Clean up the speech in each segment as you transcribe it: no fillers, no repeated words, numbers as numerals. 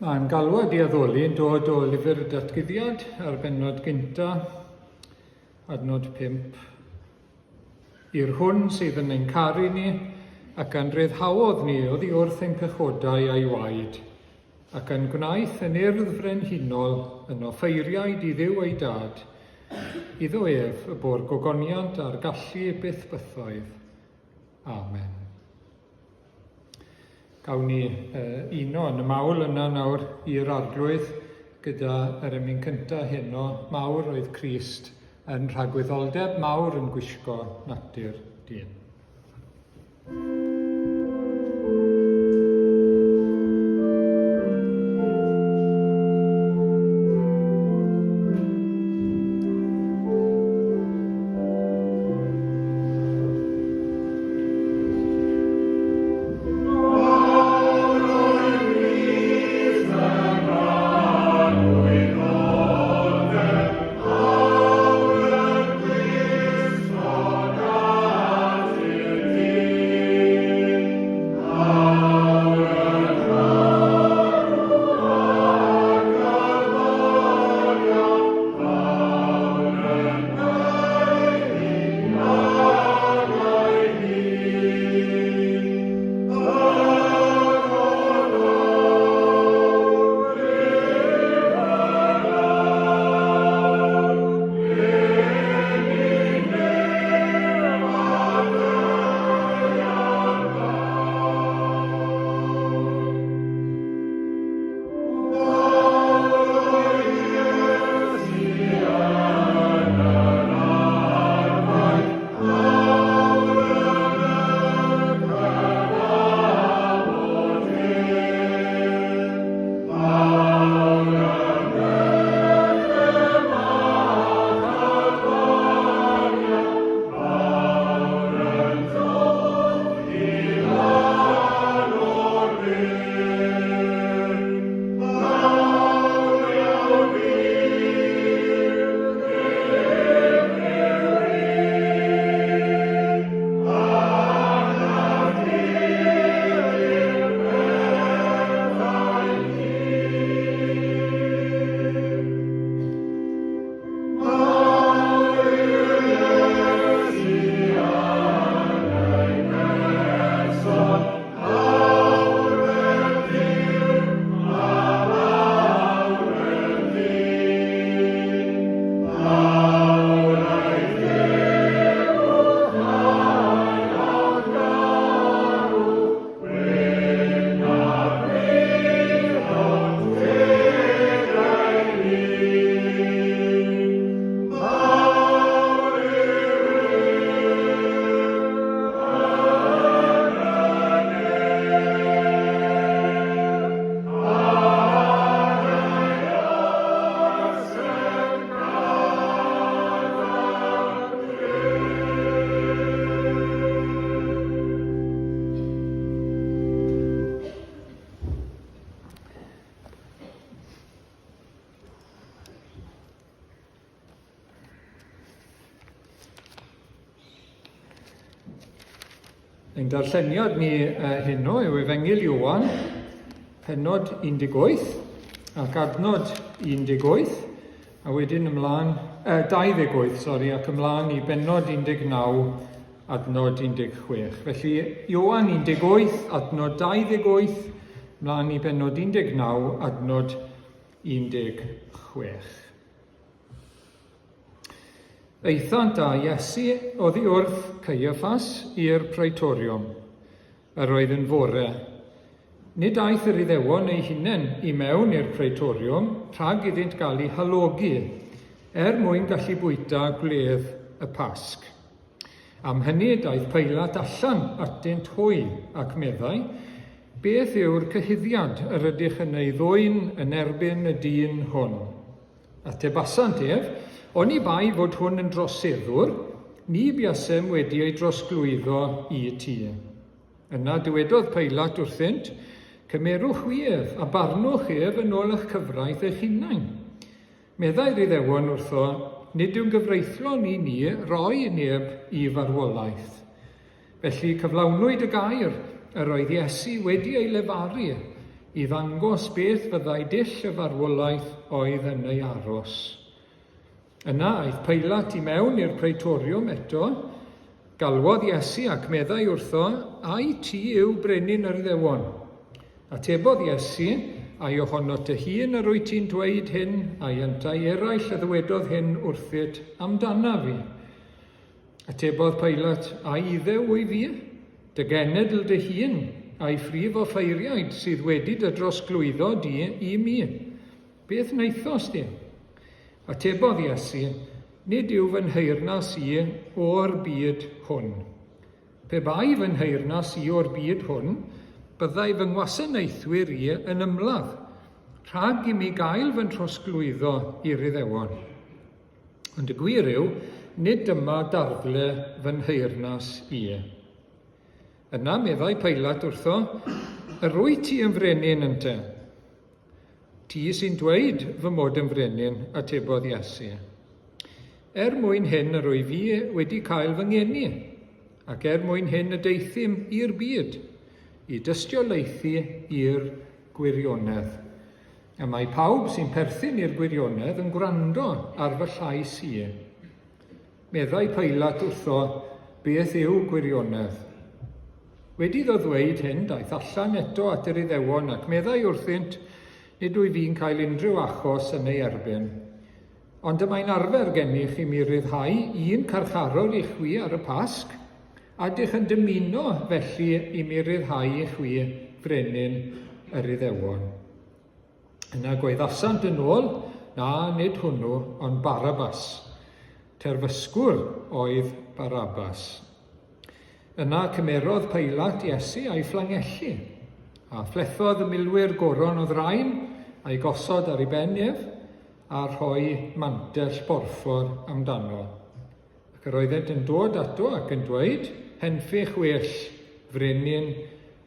Mae'n galwad i addoli yn dod o lyfr datguddiad ar bennod gynta, adnod 5. I'r hwn sydd yn ein caru ni ac yn ryddhawodd ni oddi wrth ein pechodau a'i waed, ac yn gwnaeth yn urdd frenhinol yn offeiriaid i Dduw ei dad, iddo ef y bo'r gogoniant a'r gallu byth bythoedd. Amen. Gawn ni uno yn y mawl yna nawr i'r arglwydd gyda yr emyn cyntaf heno, mawr oedd Crist yn rhagwyddoldeb mawr yn gwisgo natur dyn. Ein darlleniad ni heno yw Efengyl Ioan, pennod 18 ac adnod 18, a wedyn ymlaen, 28, ac ymlaen i bennod 19, adnod 16. Felly Ioan 18, adnod 28, ymlaen i bennod 19, adnod 16. Eithant a Iesu oddi wrth Caiaffas i'r praetoriwm, yr oedd yn fore. Nid aeth yr Iddewon ei hunain i mewn i'r praetoriwm rhag iddynt gael ei halogi, mwyn gallu bwyta gwledd y Pasg. Am hynny daeth Peilat allan atynt hwy ac meddai, beth yw'r cyhuddiad yr ydych yn ei ddwyn yn erbyn y dyn hwn. Atebasant ef, oni bai fod hwn yn droseddwr, ni buasem wedi ei drosglwyddo i ti. Yna dywedodd Peilat wrthynt, cymerwch wi ef a barnwch ef yn ôl eich cyfraith eich hunain. Meddai'r Iddewon wrtho, nid yw'n gyfreithlon i ni roi neb i farwolaeth. Felly cyflawnwyd y gair yr oedd Iesu wedi ei lefaru i ddangos beth fyddai dull y farwolaeth oedd yn ei aros. Yna aeth Peilat i mewn i'r Praetoriwm eto, galwodd Iesu ac meddai wrtho, ai ti yw brenin yr Iddewon? Atebodd Iesu, ai ohono dy hun yr wyt ti'n dweud hyn, ai yntau eraill y ddywedodd hyn wrthyt amdana fi. Atebodd Peilat, ai iddew wy fi? Dy genedl dy hun, ai phrif o ffeiriaid sydd wedi dy drosglwyddo di i mi. Beth wnaethos di? Atebodd Iesu, nid yw fy nheyrnas i o'r byd hwn. Pe bai fy nheyrnas i o'r byd hwn, byddai fy ngwasanaethwyr i yn ymladd, rhag i mi gael fy trosglwyddo i'r Iddewon. Ond y gwir yw, nid dyma darfle fy nheyrnas i. Yna meddai Peilat wrtho, yr wyt ti yn frenin ynte? Ti sy'n dweud fy mod yn frenin, atebodd Iesu. Mwyn hyn yr wyf fi wedi cael fy ngeni, ac mwyn hyn y deithim i'r byd, i dystiolaethu i'r gwirionedd. A mae pawb sy'n perthyn i'r gwirionedd yn gwrando ar fy llais i. Meddai Peilat wrtho, beth yw gwirionedd? Wedi iddo ddweud hyn, daeth allan eto at yr Iddewon ac meddai wrthynt, nid wyf fi'n cael unrhyw achos yn ei erbyn. Ond y mae'n arfer gennych i mi ryddhau un carcharor i chwi ar y Pasg, a dych yn dymuno felly i mi ryddhau i chwi frenin yr Iddewon. Yna gweddasant yn ôl, na nid hwnnw, ond Barabas. Terfysgwr oedd Barabas. Yna cymerodd Peilat Iesu a'i fflangelli, a phlethodd y milwyr goron o ddraen a'i gosod ar ei benef, a rhoi mantell borffor amdano. Ac yr oeddet yn dod ato ac yn dweud, henffych well frenin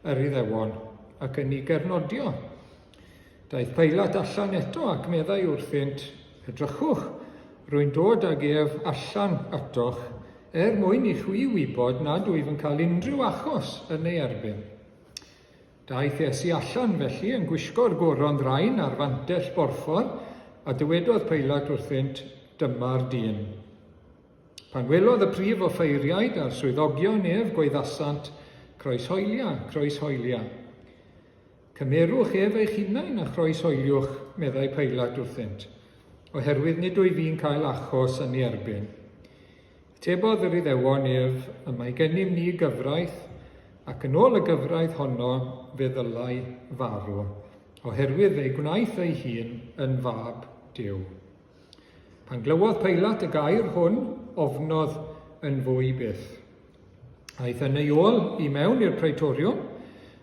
yr Iddewon, ac yn ei gernodio. Daeth Peilat allan eto ac meddai wrthynt, edrychwch, rwy'n dod ag ef allan atoch, mwyn i chwi wybod nad wyf yn cael unrhyw achos yn ei erbyn. Daeth Iesu allan felly yn gwisgo'r goron ddraen a'r fantell borffor, a dywedodd Peilat wrthynt, dyma'r dyn. Pan welodd y prif o ffeiriaid a'r swyddogion ef gweithasant, croeshoelia, croeshoelia. Cymerwch ef eich hunain a chroeshoeliwch, meddai Peilat wrthynt, oherwydd nid wyf fi'n cael achos yn ei erbyn. Tebodd yr Iddewon ef, y mae gennym ni gyfraith, ac yn ôl y gyfraith honno fe ddylai farw, oherwydd ei gwnaeth ei hun yn fab Duw. Pan glywodd Peilat y gair hwn, ofnodd yn fwy byth. Aeth yn ei ôl i mewn i'r Praetoriwm,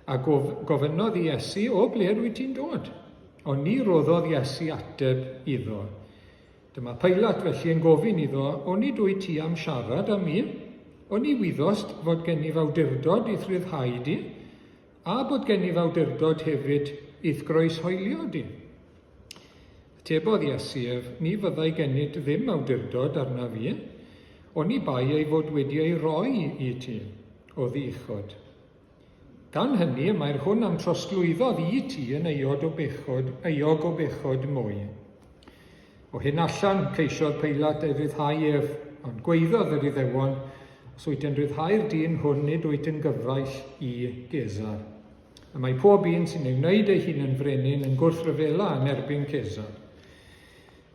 a gofynnodd i Iesu, o ble wyt ti'n dod? Ond ni roddodd Iesu ateb iddo. Dyma Peilat felly yn gofyn iddo, o nid wyt ti am siarad am mi? O ni wyddost fod gen i fawdurdod i'th ryddhau di, a bod gen i fawdurdod hefyd i'th groeshoelio di. Tebodd Iesu ef, ni fyddai gennyt ddim awdurdod arna fi, oni bai ei fod wedi ei roi i ti o ddichod. Gan hynny, mae'r hwn am trosglwyddodd i ti yn euog o bechod mwy. O hyn allan ceisiodd Peilat ei ryddhau ef, ond gweiddodd yr Iddewon, os wyt yn ryddhau'r dyn hwn nid wyt yn gyfaill i Gesar. A mae pob un sy'n ei wneud ei hun yn frenin yn gwrthryfela yn erbyn Gesar.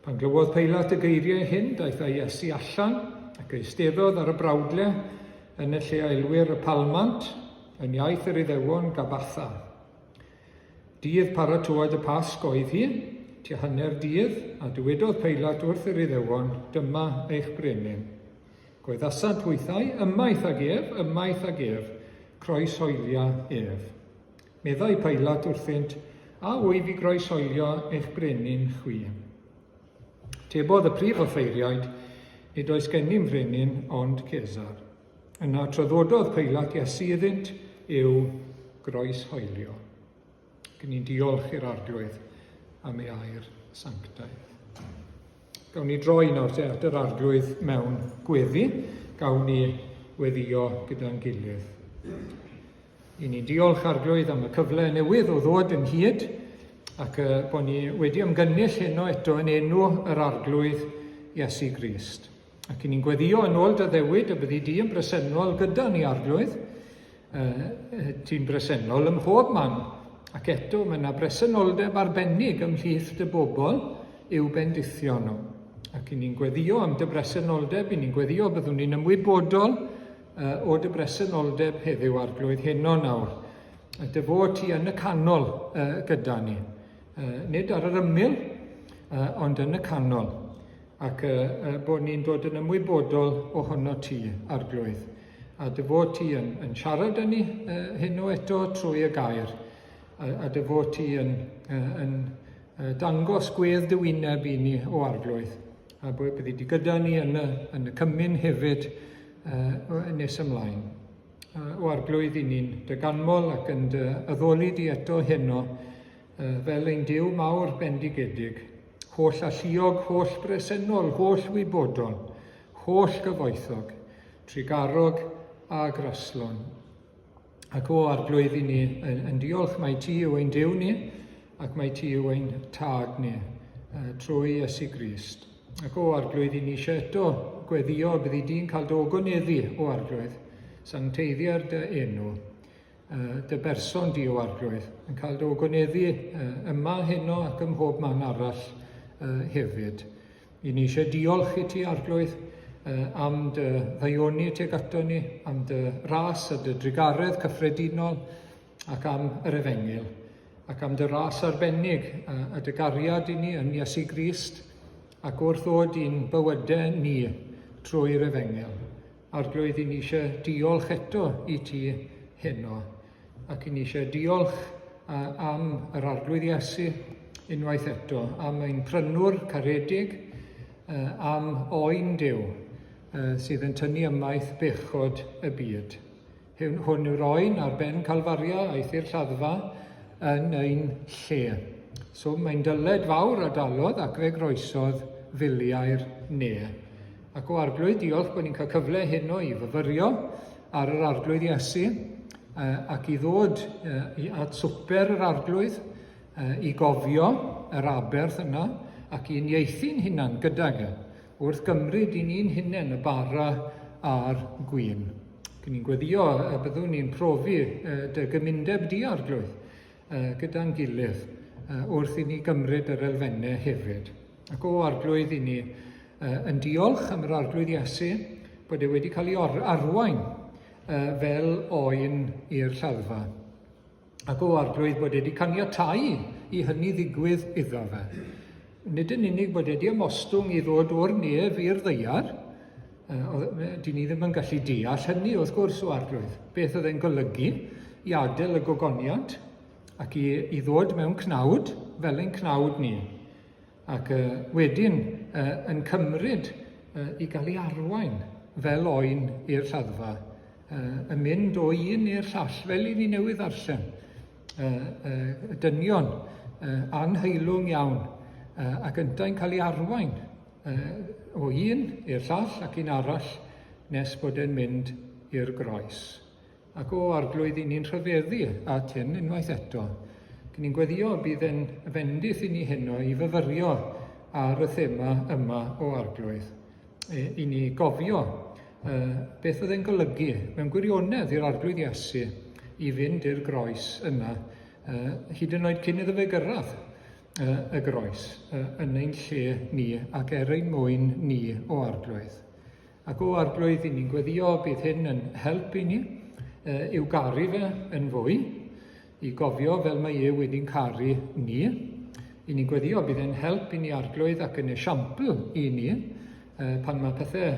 Pan glywodd Peilat y geiriau hyn, daeth ei Iesu allan ac eisteddodd ar y brawdle yn y lle aelwyr y palmant, yn iaith yr Iddewon Gabatha. Dydd paratoad y Pasg oedd hi, tua hanner dydd, a dywedodd Peilat wrth yr Iddewon, dyma eich brenin. Gweddasant hwythau, ymaith ag ef, croeshoelia ef. Meddai Peilat wrthynt, a wyf i groeshoelio eich brenin chwi. Tebodd y prif o ffeiriaid, nid oes gennym frenin ond Cesar. Yna troddododd Peilat Iesu iddynt yw groeshoelio. Gyn ni'n diolch i'r arglwydd am ei air sanctaidd. Gawn ni droi nawr at yr arglwydd mewn gweddi, gawn ni weddio gyda'n gilydd. I ni diolch Arglwydd am y cyfle newydd o ddod yn hyd ac bod ni wedi ymgynnull heno eto yn enw yr Arglwydd Iesu Grist. Ac i ni'n gweddio yn ôl dy ddewyd y byddi di yn bresennol gyda ni Arglwydd. Ti'n bresennol ym mhob man ac eto mae yna bresenoldeb arbennig ymhlith dy bobl i'w bendithio nhw. Ac i ni'n gweddio am dy bresenoldeb, i ni'n gweddio byddwn ni'n ymwybodol o dy bresenoldeb heddiw Arglwydd heno nawr. Dy fod ti yn y canol gyda ni. Nid ar yr ymyl, ond yn y canol. Ac bod ni'n dod yn ymwybodol ohono ti, Arglwydd. A dy fod ti yn siarad â ni heno eto trwy y gair. A dy fod ti yn dangos gwedd dy wyneb i ni o Arglwydd. A byddi di gyda ni yn y cymyn hefyd nes ymlaen. O Arglwydd i ni'n dy ganmol ac yn dy addoli di eto heno fel ein Duw mawr bendigedig, holl alluog, holl bresennol, holl wybodol, holl gyfoethog, trigarog a graslon. Ac o Arglwydd i ni yn diolch mai ti yw ein Duw ni ac mai ti yw ein tag ni trwy Iesu Grist. Ac o Arglwydd i ni eisiau eto gweddio byddi di'n cael dy ogoneddu o Arglwydd, sancteiddiau'r dy enw, dy berson di o Arglwydd, yn cael dy ogoneddu yma heno ac ym mhob man arall hefyd. I ni eisiau diolch i ti Arglwydd am dy ddaioni tuag ato ni, am dy ras a dy drigaredd cyffredinol ac am yr Efengil, ac am dy ras arbennig a dy gariad i ni yn Iesu Grist, ac wrth ddod i'n bywydau ni trwy'r Efengil. Arglwydd i ni eisiau diolch eto i ti heno, ac i ni eisiau diolch am yr Arglwydd Iesu unwaith eto, am ein prynwr caredig, am oen Duw sydd yn tynnu ymaith bechod y byd. Hwn yw'r oen ar ben Calfaria aeth i'r lladdfa yn ein lle. So mae'n dyled fawr a dalodd ac fe groesodd filiau'r ne. Ac o Arglwydd diolch bod ni'n cael cyfle heno i fyfyrio ar yr Arglwydd Iesu ac i ddod at swper yr Arglwydd, i gofio yr aberth yna ac i uniaethu'n hunan gydag wrth gymryd i ni'n hunain y bara a'r gwyn. Ac ni'n gweddio byddwn ni'n profi dy gymundeb di Arglwydd gyda'n gilydd wrth i ni gymryd yr elfennau hefyd. Ac o Arglwydd i ni yn diolch am yr Arglwydd Iesu bod e wedi cael ei arwain fel oen i'r lladdfa. Ac o Arglwydd bod e wedi caniatáu i hynny ddigwydd iddo fe. Nid yn unig bod e wedi ymostwng i ddod o'r nef i'r ddaear, dyn ni ddim yn gallu deall hynny wrth gwrs o Arglwydd. Beth oedd e'n golygu i adael y gogoniant ac i ddod mewn cnawd fel ein cnawd ni. Ac wedyn yn cymryd i gael ei arwain fel oen i'r lladdfa, yn mynd o un i'r llall fel i ni newydd ddarllen, dynion anheilwng iawn, ac yntau'n cael ei arwain o un i'r llall ac un arall nes bod e'n mynd i'r groes. Ac o Arglwydd i ni'n rhyfeddu at hyn unwaith eto. Ni'n gweddio bydd e'n fendith i ni heno i fyfyrio ar y thema yma o Arglwydd. I ni gofio beth oedd e'n golygu mewn gwirionedd i'r Arglwydd Iesu i fynd i'r groes yna, hyd yn oed cyn iddo fe gyrraedd y groes yn ein lle ni ac ein mwyn ni o Arglwydd. Ac o Arglwydd i ni'n gweddio bydd hyn yn help i ni i'w garu fe yn fwy, i gofio fel mae e wedi'n caru ni. I ni'n gweddio bydd e'n help i ni Arglwydd ac yn esiampl i ni pan mae pethau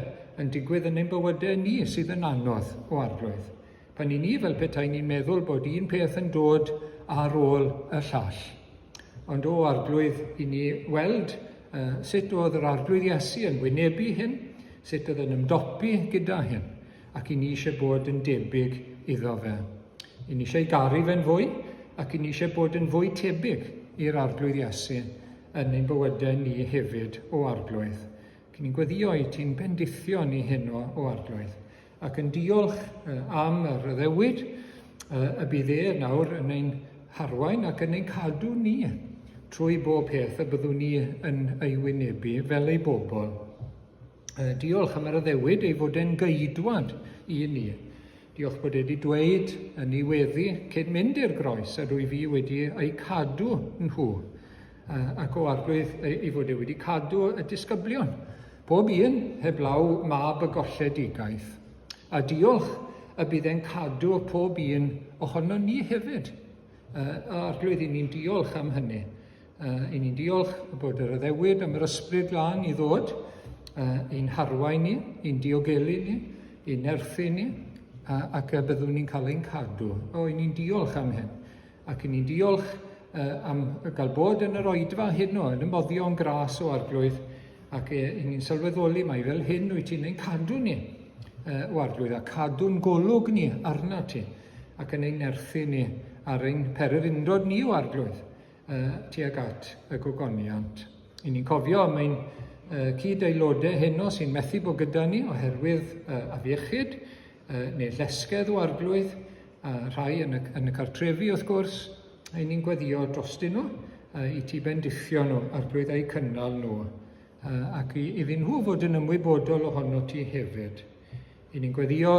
yn digwydd yn ein bywydau ni sydd yn anodd o Arglwydd. Pan i ni fel petai ni'n meddwl bod un peth yn dod ar ôl y llall. Ond o Arglwydd i ni weld sut oedd yr Arglwydd Iesu yn wynebu hyn, sut oedd yn ymdopi gyda hyn, ac i ni eisiau bod yn debyg iddo fe. I ni eisiau garu fe'n fwy, ac i ni eisiau bod yn fwy tebyg i'r Arglwydd Iesu yn ein bywydau ni hefyd o Arglwydd. Ac ni'n gweddio i ti'n bendithio ni heno o Arglwydd, ac yn diolch am yr addewid y bydd nawr yn ein harwain ac yn ein cadw ni trwy bob peth y byddwn ni yn ei wynebu fel ei bobl. Diolch am yr addewid ei fod e'n geidwad i ni. Diolch bod wedi dweud yn ei weddi cyn mynd i'r groes a rwy fi wedi ei cadw nhw. Ac o arglwydd ei fod e wedi cadw y disgyblion. Pob un heblaw mab y golledigaeth. A diolch y bydd e'n cadw pob un ohono ni hefyd. A arglwydd i ni'n diolch am hynny. I ni'n diolch bod yr addewid am yr ysbryd glân i ddod, i'n harwain ni, i'n diogelu ni, i'n nerthu ni, ac byddwn ni'n cael ein cadw. I ni'n diolch am hyn. Ac i ni'n diolch am gael bod yn yr oedfa hyn yn ymoddion gras o arglwydd, ac i ni'n sylweddoli mai fel hyn wyt ti'n ein cadw ni o arglwydd, a cadw'n golwg ni arna ti, ac yn ein nerthu ni ar ein pererindod ni o arglwydd tuag at y gogoniant. I ni'n cofio am ein cyd-aelodau heno sy'n methu bod gyda ni oherwydd afiechyd, neu lesgedd o arglwydd, rhai yn y cartrefi wrth gwrs, a ni'n gweddio drostyn nhw i ti bendithio nhw, arglwydd eu cynnal nhw, ac iddyn nhw fod yn ymwybodol ohono ti hefyd. I ni'n gweddio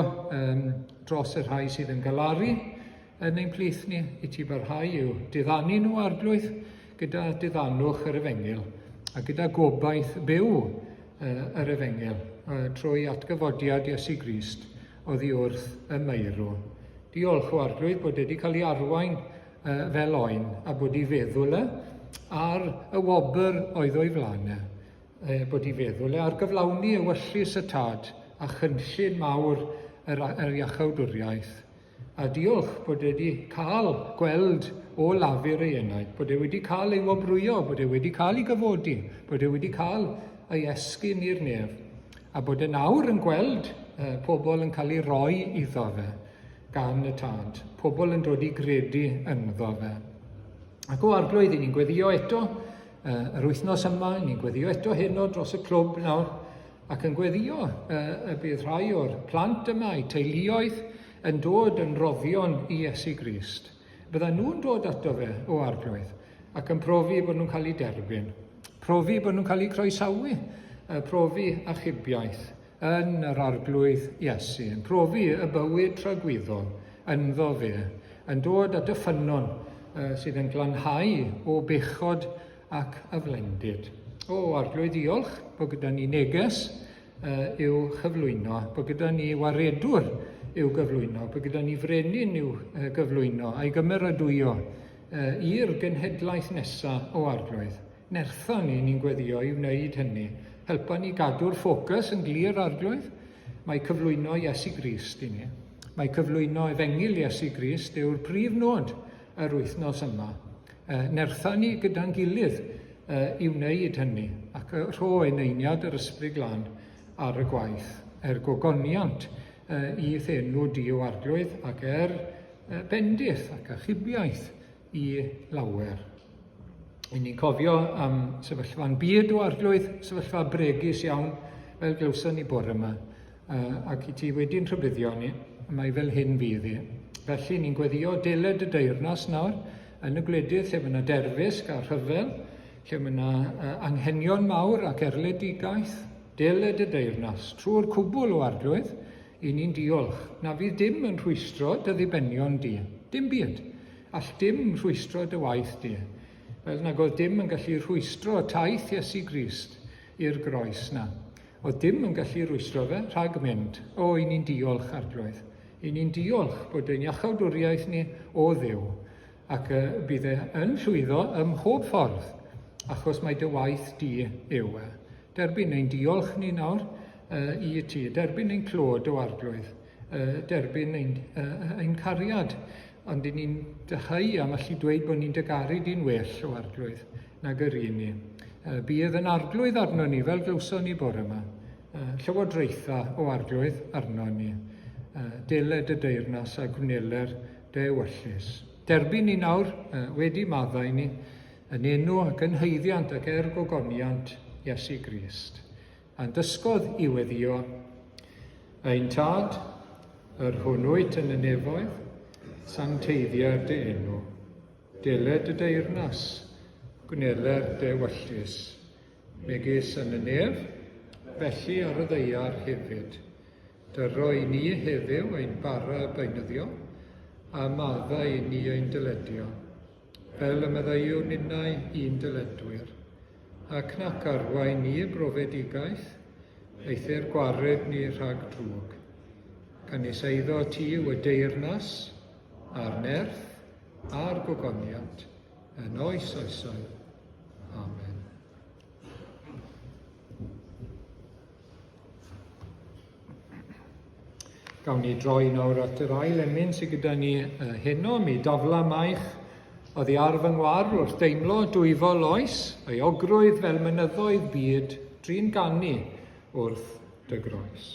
dros y rhai sydd yn galaru yn ein plith ni, i ti barhau i'w diddannu nhw arglwydd gyda diddanwch yr efengil, a gyda gobaith byw yr efengil trwy atgyfodiad Iesu Grist oddi wrth y meirw. Diolch o arglwydd bod wedi cael ei arwain fel oen a bod ei feddwl ar y wobr oedd o'i flanau, bod ei feddwl ar gyflawni ewyllus y tad a chynllun mawr yr iachawdwriaeth. A diolch bod wedi cael gweld o lafur ei enaid, bod e wedi cael ei wobrwyo, bod e wedi cael ei gyfodi, bod e wedi cael ei esgyn i'r nef, a bod e nawr yn gweld pobl yn cael ei roi iddo fe gan y tad, pobl yn dod i gredu ynddo fe. Ac o arglwydd, ni'n gweddio eto yr wythnos yma, ni'n gweddio eto heno dros y clwb nawr, ac yn gweddio y bydd rhai o'r plant yma, eu teuluoedd, yn dod yn roddion i Iesu Grist. Bydda nhw'n dod ato fe o arglwydd ac yn profi bod nhw'n cael ei derbyn, profi bod nhw'n cael ei croesawu, profi achubiaeth yn yr arglwydd Iesu, yn profi y bywyd tragwyddol ynddo fe, yn dod at y ffynnon sydd yn glanhau o bechod ac aflendid. Arglwydd, diolch bod gyda ni neges i'w chyflwyno, bod gyda ni waredwr i'w gyflwyno, bod gyda ni frenin i'w gyflwyno a'i gymeradwyo i'r genhedlaeth nesaf o arglwydd. Nertha ni'n gweddio i wneud hynny. Helpa ni gadw'r ffocws yn glir arglwydd. Mae cyflwyno Iesu Grist i ni. Mae cyflwyno efengil Iesu Grist yw'r prif nod yr wythnos yma. Nertha ni gyda'n gilydd i wneud hynny, ac rho eneiniad yr ysbryd glân ar y gwaith, gogoniant i ddenw di o arglwydd ac bendith ac achubiaeth i lawer. I ni'n cofio am sefyllfa'n byd o arglwydd, sefyllfa bregus iawn fel glywson ni bore yma, ac i ti wedi'n rhybuddio ni, mae fel hyn fydd i. Felly ni'n gweddio deled y deyrnas nawr yn y gwledydd lle mae yna derfysg a rhyfel, lle mae yna anghenion mawr ac erledigaeth, deled y deyrnas trwy'r cwbl o arglwydd, i ni'n diolch na fydd dim yn rhwystro dy ddibenion di. Dim byd. All dim rhwystro dy waith di. Fel nag oedd dim yn gallu rhwystro taith Iesu Grist i'r groes na. Oedd dim yn gallu rhwystro fe rhag mynd. I ni'n diolch arglwydd. I ni'n diolch bod ein iachawdwriaeth ni o Dduw. Ac bydd yn llwyddo ym mhob ffordd, achos mae dy waith di yw e. Derbyn ein diolch ni nawr i ti, derbyn ein clod o arglwydd, derbyn ein cariad, ond ni'n dychau am allu dweud bod ni'n dygaru di'n well o arglwydd nag yr un ni. Bydd yn arglwydd arno ni fel glywson ni bore yma, llywodraetha o arglwydd arno ni, deled y deyrnas a gwneler dy ewyllus. Derbyn ni nawr wedi maddau ni yn enw ac yn haeddiant ac gogoniant Iesu Grist. A'n dysgodd i weddio, ein tad, yr hwnnwyd yn y nefoedd, sancteiddiad dy enw, deled y deyrnas, gwneler dy wyllus, megis yn y nef, felly ar y ddeiar hefyd. Dyro i ni heddiw ein bara beinyddio, a maddau i ni ein dyledio, fel y meddyliwn unnau un dyledwyr, ac nac arwain ni brofedigaeth, eithyr gwared ni rhag drwg. Caniseiddo ti yw y deyrnas, a'r nerth, a'r gogoniant, yn oes oesau. Amen. Gawn ni droi nawr at yr ail emyn sydd gyda ni heno. Mi dafla maich oddi ar fy ngwar wrth deimlo dwyfo loes, ei ogrwydd fel mynyddoedd byd, trin ganu wrth dy groes.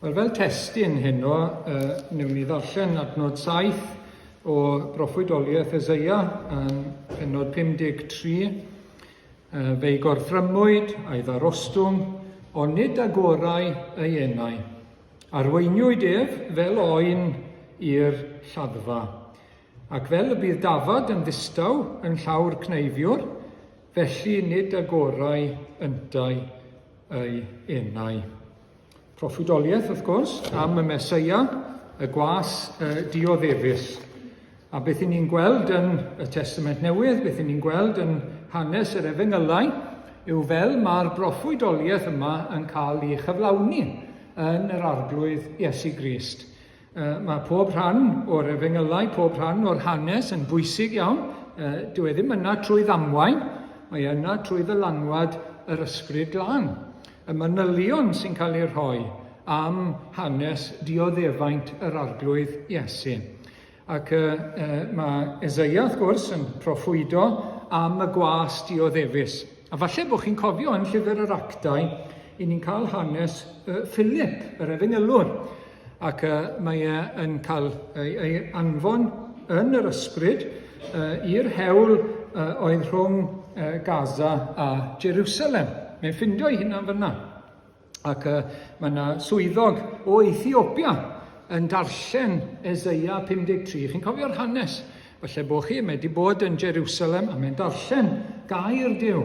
Wel, fel testyn heno, newn ni ddarllen adnod 7 o broffwydoliaeth Eseia yn pennod 53. Fe'i gorthrymwyd a'i ddarostwm, ond nid agorau ei enau. Arweiniwyd ef fel oen i'r lladdfa, Ac fel y bydd Dafod yn ddistaw yn llawr cneifiwr, felly nid agorau yntau ei enau. Proffwydoliaeth, wrth gwrs, am y Meseia, y gwas dioddefus. A beth ni'n gweld yn y Testament Newydd, beth ni'n gweld yn hanes yr Efengylau, yw fel mae'r proffwydoliaeth yma yn cael ei chyflawni yn yr arglwydd Iesu Grist. Mae pob rhan o'r Efengylau, pob rhan o'r hanes yn bwysig iawn. Dyw e ddim yna trwy ddamwain, mae yna trwy ddylanwad yr ysbryd glân. Y manylion sy'n cael ei rhoi am hanes dioddefaint yr arglwydd Iesu. Ac mae Eseia, wrth gwrs, yn proffwydo am y gwas dioddefus. A falle bod chi'n cofio yn llyfr yr Actau, i ni'n cael hanes Philip, yr Efengylwr. Ac mae yn cael ei anfon yn yr ysbryd i'r hewl oedd rhwng Gaza a Jerusalem. Mae'n ffindio ei hunan fyna. Ac mae yna swyddog o Ethiopia yn darllen Eseia 53. Chi'n cofio'r hanes? Falle bod chi wedi bod yn Jerusalem a mae'n darllen gair Duw.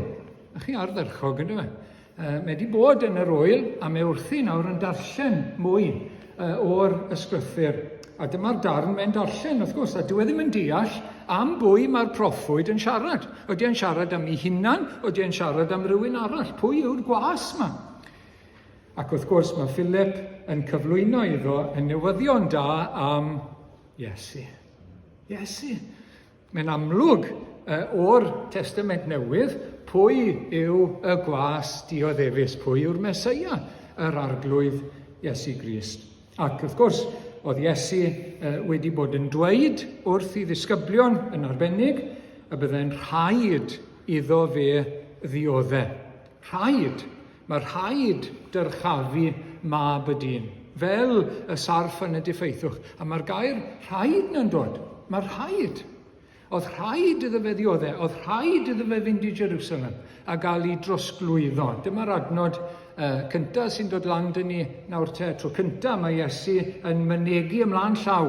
A chi ardderchog yn dweud. Mae wedi bod yn yr oel a mae wrthi nawr yn darllen mwy o'r ysgrythur. A dyma'r darn mae'n darllen, wrth gwrs, a dyw e ddim yn deall am bwy mae'r proffwyd yn siarad. Oeddi e'n siarad am ei hunan, oeddi e'n siarad am rywun arall. Pwy yw'r gwas yma? Ac wrth gwrs mae Philip yn cyflwyno iddo yn newyddion da am Iesu. Iesu. Mae'n amlwg o'r Testament Newydd pwy yw y gwas dioddefus, pwy yw'r Meseia, yr arglwydd Iesu Grist. Ac wrth gwrs, oedd Iesu wedi bod yn dweud wrth i ddisgyblion yn arbennig y byddai'n rhaid iddo fe ddioddau. Rhaid. Mae rhaid dyrchafu mab y dyn, fel y sarf yn y diffeithwch. A mae'r gair rhaid na'n dod. Mae'r rhaid. Oedd rhaid iddo fe ddioddau, oedd rhaid iddo fe fynd i Jerusalem a gael ei drosglwyddo. Dyma'r adnod cyntaf sy'n dod lan dyn ni nawr te. Tro cyntaf mae Iesu yn mynegu ymlaen llaw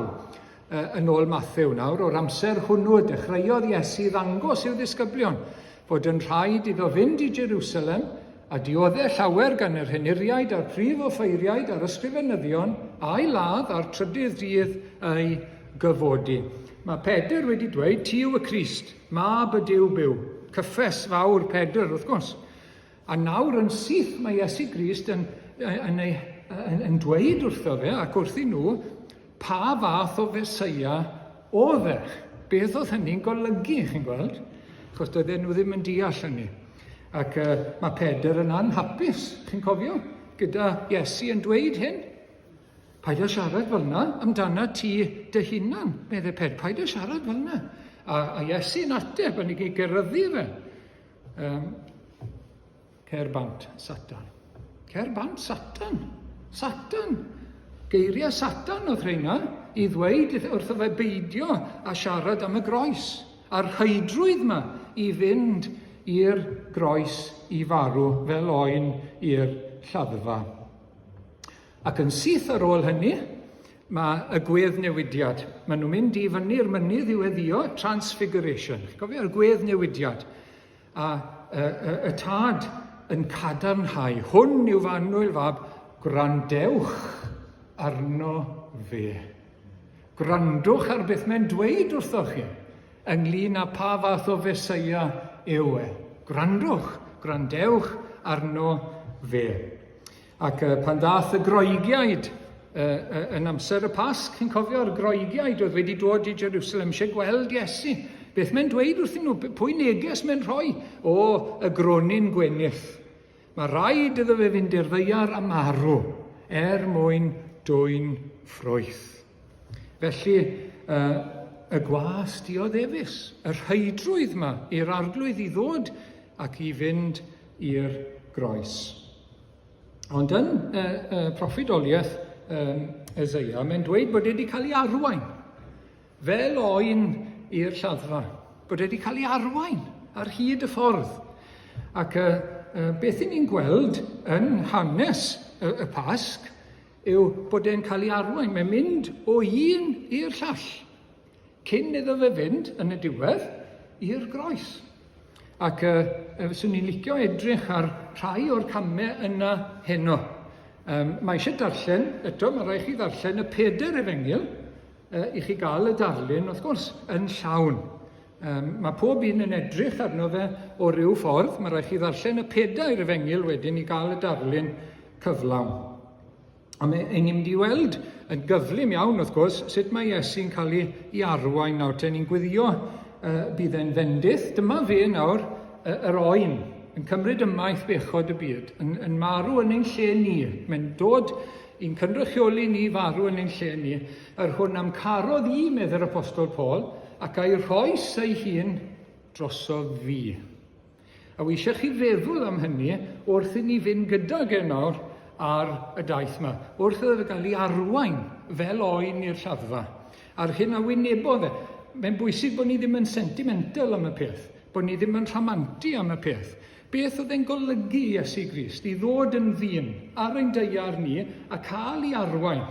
yn ôl Mathew nawr. O'r amser hwnnw dechreuodd Iesu ddangos i'w ddisgyblion fod yn rhaid iddo fynd i Jerusalem a dioddau llawer gan yr henuriaid a'r prif offeiriaid a'r ysgrifenyddion a'i ladd a'r trydydd dydd ei gyfodi. Mae Pedr wedi dweud, ti yw y Crist, mab y Duw byw. Cyffes fawr Pedr, wrth gwrs. A nawr yn syth mae Iesu Grist yn dweud wrtho fe ac wrthyn nhw pa fath o Feseia oedd e. Beth oedd hynny'n golygu, chi'n gweld? Achos doedden nhw ddim yn deall hynny. Ac mae Pedr yn anhapus, chi'n cofio, gyda Iesu yn dweud hyn. Paid â siarad fel yna, amdana ti dy hunan. Meddai Pedr, paid â siarad fel yna. A Iesu'n ateb, a ni gyd gyrryddu fe. Cer bant, Satan. Cer bant, Satan. Satan. Geiriau Satan oedd rheina i ddweud wrtho fe beidio a siarad am y groes. A'r rhaidrwydd yma i fynd i'r groes i farw fel oen i'r lladdfa. Ac yn syth ar ôl hynny, mae y gweddnewidiad. Maen nhw'n mynd i fyny'r mynydd i weddio, transfiguration. Cofio'r gweddnewidiad. A y tad yn cadarnhau. Hwn yw fanwyl fab, gwrandewch arno fe. Gwrandwch ar beth mae'n dweud wrthoch chi, ynglyn â pa fath o Feseia yw e. Gwrandewch arno fe. Ac pan dath y Groegiaid yn amser y Pasg, chi'n cofio'r Groegiaid oedd wedi dod i Jerusalem eisiau gweld Iesu. Beth mae'n dweud wrthyn nhw, pwy neges mae'n rhoi? O, y gronyn gwenith. Mae rhaid iddo fe fynd i'r ddaear a marw, mwyn dwyn ffrwyth. Felly, y gwas dioddefus, y rhaidrwydd yma i'r arglwydd i ddod ac i fynd i'r groes. Ond yn proffwydoliaeth Eseia, mae'n dweud bod wedi cael ei arwain fel oen i'r lladdfa, bod wedi cael ei arwain ar hyd y ffordd. Ac beth ni'n gweld yn hanes y Pasg yw bod e'n cael ei arwain. Mae'n mynd o un i'r llall, cyn iddo fe fynd yn y diwedd i'r groes. Ac fyswn ni'n licio edrych ar rhai o'r camau yna heno. Mae eisiau darllen, eto mae rhaid chi ddarllen y 4 Efengyl i chi gael y darlun, wrth gwrs, yn llawn. Mae pob un yn edrych arno fe o ryw ffordd, mae rhaid chi ddarllen y 4 Efengyl wedyn i gael y darlun cyflawn. A ein ni'n mynd i weld yn gyflym iawn, wrth gwrs, sut mae Iesu'n cael ei arwain nawr. Ni'n gweddio bydd e'n fendith. Dyma fe nawr, yr oen, yn cymryd ymaith bechod y byd, yn marw yn ein lle ni. Mae'n dod i'n cynrychioli ni farw yn ein lle ni. Yr hwn am carodd i, medde'r Apostol Paul, ac a'i rhoes ei hun droso fi. A wi eisiau chi feddwl am hynny wrth i ni fynd gydag nawr ar y daith yma, wrth iddo fe gael ei arwain fel oen i'r lladdfa. A'r hyn a wynebodd e. Mae'n bwysig bod ni ddim yn sentimental am y peth, bod ni ddim yn rhamantu am y peth. Beth oedd e'n golygu Iesu Grist i ddod yn ddyn ar ein deiar ni a cael ei arwain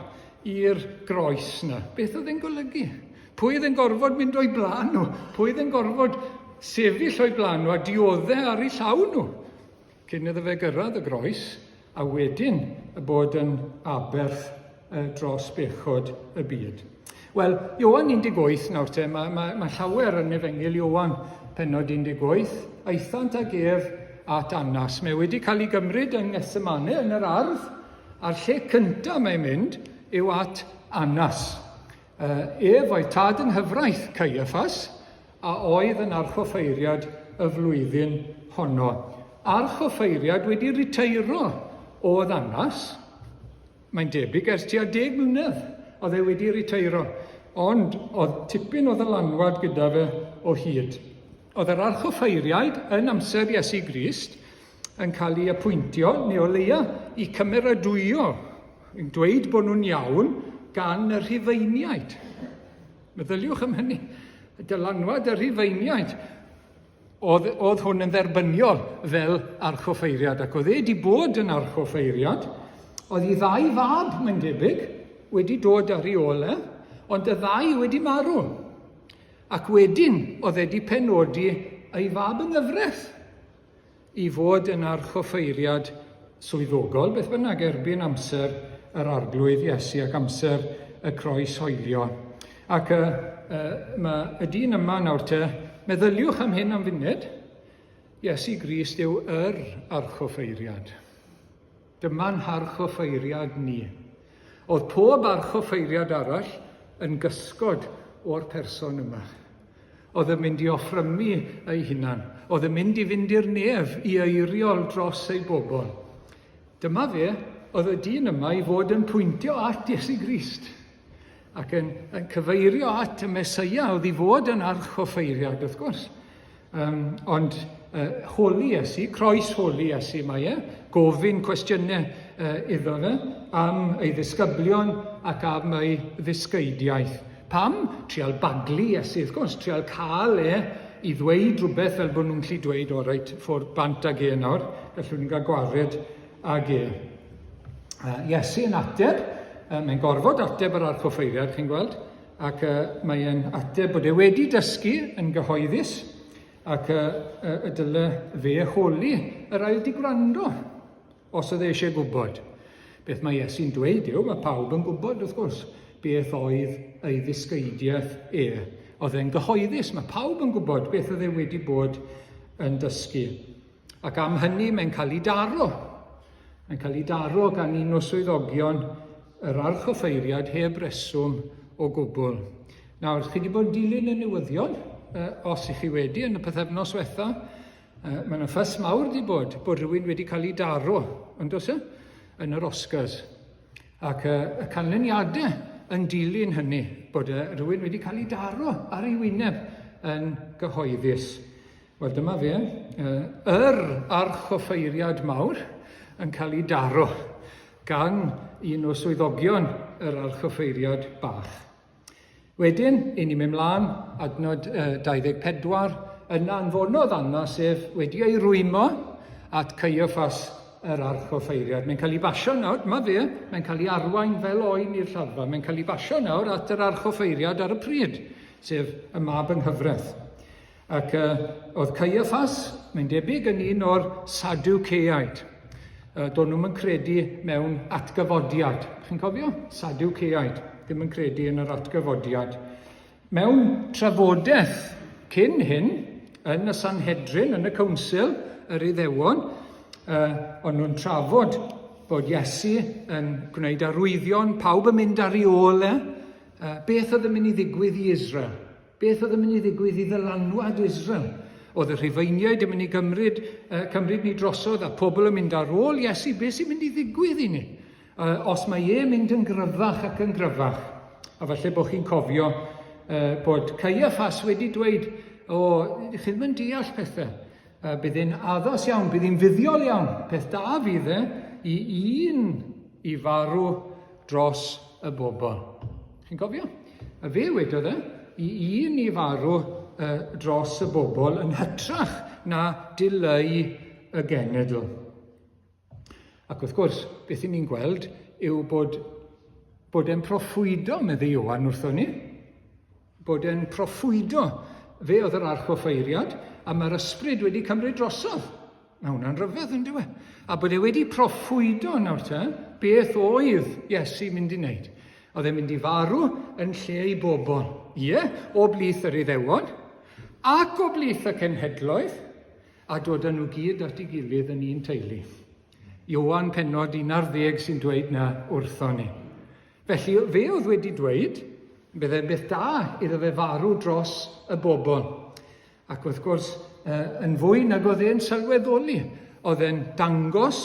i'r groes yna? Beth oedd e'n golygu? Pwy oedd e'n gorfod mynd o'i blaen nhw? Pwy oedd e'n gorfod sefyll o'i blaen nhw a dioddau ar ei llaw nhw? Cyn iddo fe gyrraedd y groes, a wedyn y bod yn aberth dros bechod y byd. Wel, Ioan 18 nawr te, mae llawer yn Efengyl Ioan pennod 18, aethant ag ef at Anas. Mae wedi cael ei gymryd yng Ngethsemane yn yr ardd, a'r lle cyntaf mae'n mynd yw at Anas. Ef oedd tad yn hyfraith Caiaffas, a oedd yn archoffeiriad y flwyddyn honno. Archoffeiriad wedi riteiro o ddanas. Mae'n debyg ers tua 10 mlynedd oedd e wedi riteiro, ond oedd tipyn o ddylanwad gyda fe o hyd. Oedd yr archoffeiriad yn amser Iesu Grist yn cael ei apwyntio, neu o leia i cymeradwyo, yn dweud bod nhw'n iawn, gan y Rhufeiniaid. Meddyliwch am hynny. Y dylanwad y Rhufeiniaid oedd hwn yn dderbyniol fel archoffeiriad, ac oedd e wedi bod yn archoffeiriad. Oedd ei 2 fab, mae'n debyg, wedi dod ar ei ole, ond y 2 wedi marw. Ac wedyn oedd e wedi penodi ei fab yn nghyfraith i fod yn archoffeiriad swyddogol, beth bynnag erbyn amser yr arglwydd Iesu ac amser y croes hoelio. Ac mae y dyn yma nawr te, meddyliwch am hyn am funud, Iesu Grist yw yr archoffeiriad. Dyma'n archoffeiriad ni. Oedd pob archoffeiriad arall yn gysgod o'r person yma. Oedd yn mynd i offrymu ei hunan. Oedd yn mynd i fynd i'r nef i eiriol dros ei bobl. Dyma fe, oedd y dyn yma i fod yn pwyntio at Iesu Grist ac yn cyfeirio at y Meseia oedd i fod yn archoffeiriad, wrth gwrs. Ond holi Iesu, croes holi Iesu mae e, gofyn cwestiynau iddo fe am ei ddisgyblion ac am ei ddisgeidiaeth. Pam? Trial baglu Iesu, wrth gwrs, trial cael i ddweud rhywbeth fel bod nhw'n gallu dweud, o reit, ffwrdd bant ag nawr, gallwn ni'n cael gwared ag Iesu yn ateb, mae'n gorfod ateb yr archoffeiriad, chi'n gweld, ac mae'n ateb bod e wedi dysgu yn gyhoeddus, ac y dyle fe holi yr ail di gwrando, os oedd e eisiau gwybod. Beth mae Iesu'n dweud yw, mae pawb yn gwybod, wrth gwrs, beth oedd ei ddisgeidiaeth e. Oedd e'n gyhoeddus, mae pawb yn gwybod beth oedd e wedi bod yn dysgu. Ac am hynny mae'n cael ei daro. Mae'n cael ei daro gan un o swyddogion yr archoffeiriad heb reswm o gwbl. Nawr, chi wedi bod dilyn y newyddion, os ych chi wedi yn y pythefnos diwetha, mae'n ffys mawr wedi bod rhywun wedi cael ei daro, ond os yn yr Oscars. Ac y canlyniadau yn dilyn hynny, bod rhywun wedi cael ei daro ar ei wyneb yn gyhoeddus. Wel, dyma fe, yr archoffeiriad mawr yn cael ei daro gan un o swyddogion yr archoffeiriad bach. Wedyn, i ni mynd mlaen, adnod 24, yna anfonodd Annas ef wedi ei rwymo at Caiaffas yr archoffeiriad. Mae'n cael ei basio nawr, dyma fe, mae'n cael ei arwain fel oen i'r lladdfa. Mae'n cael ei basio nawr at yr archoffeiriad ar y pryd, sef y mab yng Nghyfraith. Ac oedd Caiaffas, mae'n debyg yn un o'r Sadwceaid. Do'n nhw'n credu mewn atgyfodiad. Chi'n cofio? Sadwceaid, ddim yn credu yn yr atgyfodiad. Mewn trafodaeth cyn hyn, yn y Sanhedrin, yn y Council, yr Iddewon, ond nhw'n trafod bod Iesu yn gwneud arwyddion, pawb yn mynd ar ei ôl beth oedd yn mynd i ddigwydd i Israel? Beth oedd yn mynd i ddigwydd i ddylanwad Israel? Oedd y Rhufeiniaid yn mynd i cymryd ni drosodd a pobl yn mynd ar ôl Iesu, beth sy'n mynd i ddigwydd i ni? Os mae e'n mynd yn gryfach ac yn gryfach. A falle bod chi'n cofio bod Caiaffas wedi dweud, chi ddim yn deall pethau. Bydd hi'n addas iawn, bydd hi'n fuddiol iawn. Peth da fydd i un i farw dros y bobl. Chi'n cofio? A fe wedodd i un i farw dros y bobl yn hytrach na dileu y genedl. Ac wrth gwrs, beth ni'n gweld yw bod e'n proffwydo, medde Ioan wrthon ni. Bod e'n proffwydo. Fe oedd yr archoffeiriad, a mae'r ysbryd wedi cymryd drosodd. Mae hwnna'n rhyfedd yn dywe. A bod e wedi proffwydo nawr beth oedd Iesu mynd i wneud. Oedd e'n mynd i farw yn lle i bobl. Ie, o blith yr Iddewon, ac o blith y cenhedloedd, a dod â nhw gyd at ei gilydd yn un teulu. Ioan pennod 11 sy'n dweud na wrthon ni. Felly, fe oedd wedi dweud, byddai'n beth da iddo fe farw dros y bobl. Ac wrth gwrs, yn fwy nag oedd e'n sylweddoli, oedd e'n dangos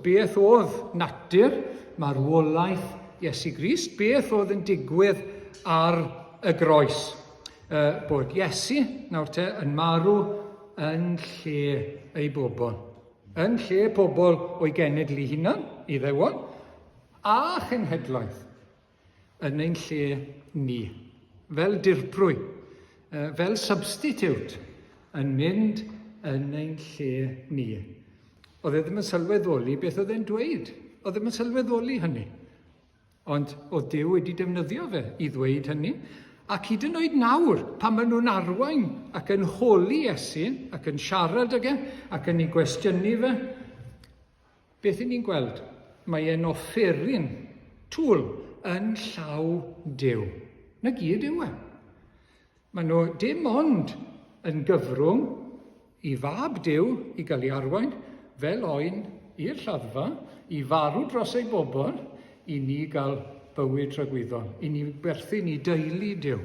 beth oedd natur, marwolaeth Iesu Grist, beth oedd yn digwydd ar y groes. Bod Iesu, yn marw yn lle ei bobl. Yn lle pobl o'i genedl ei hunan, Iddewon, a chenhedlaeth. Yn ein lle ni, fel dirprwy, fel substitute, yn mynd yn ein lle ni. Oedd e ddim yn sylweddoli beth oedd e'n dweud. Oedd ddim yn sylweddoli hynny. Ond oedd Duw wedi defnyddio fe i ddweud hynny. Ac hyd yn oed nawr, pan maen nhw'n arwain ac yn holi Iesu, ac yn siarad ag ac yn ei gwestiynu fe, beth i ni'n gweld? Mae e'n offeryn tŵl yn llaw Duw. Na gyd yw e. Maen nhw dim ond yn gyfrwng i fab Duw i gael ei arwain fel oen i'r lladdfa, i farw dros ei bobl, i ni gael bywyd rhagwyddol, i ni berthyn i deulu Duw.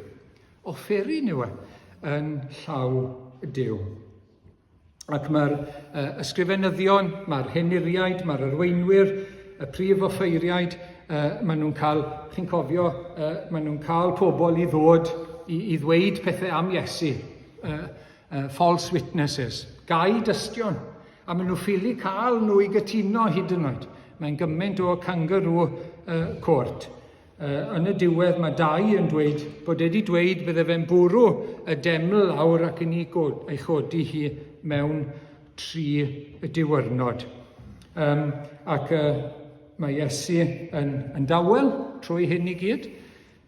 Offeryn yw e yn llaw Duw. Ac mae'r ysgrifenyddion, mae'r henuriaid, mae'r arweinwyr, y prif offeiriaid, maen nhw'n cael, chi'n cofio, maen nhw'n cael pobl i ddod i ddweud pethau am Iesu, false witnesses, gai dystion, a maen nhw ffili cael nhw i gytuno hyd yn oed. Mae'n gymaint o kangaroo cort. Yn y diwedd mae dau yn dweud bod wedi dweud bydde fe'n bwrw y deml lawr ac yn ei chodi hi mewn 3 diwyrnod. Ac mae Iesu yn dawel trwy hyn i gyd,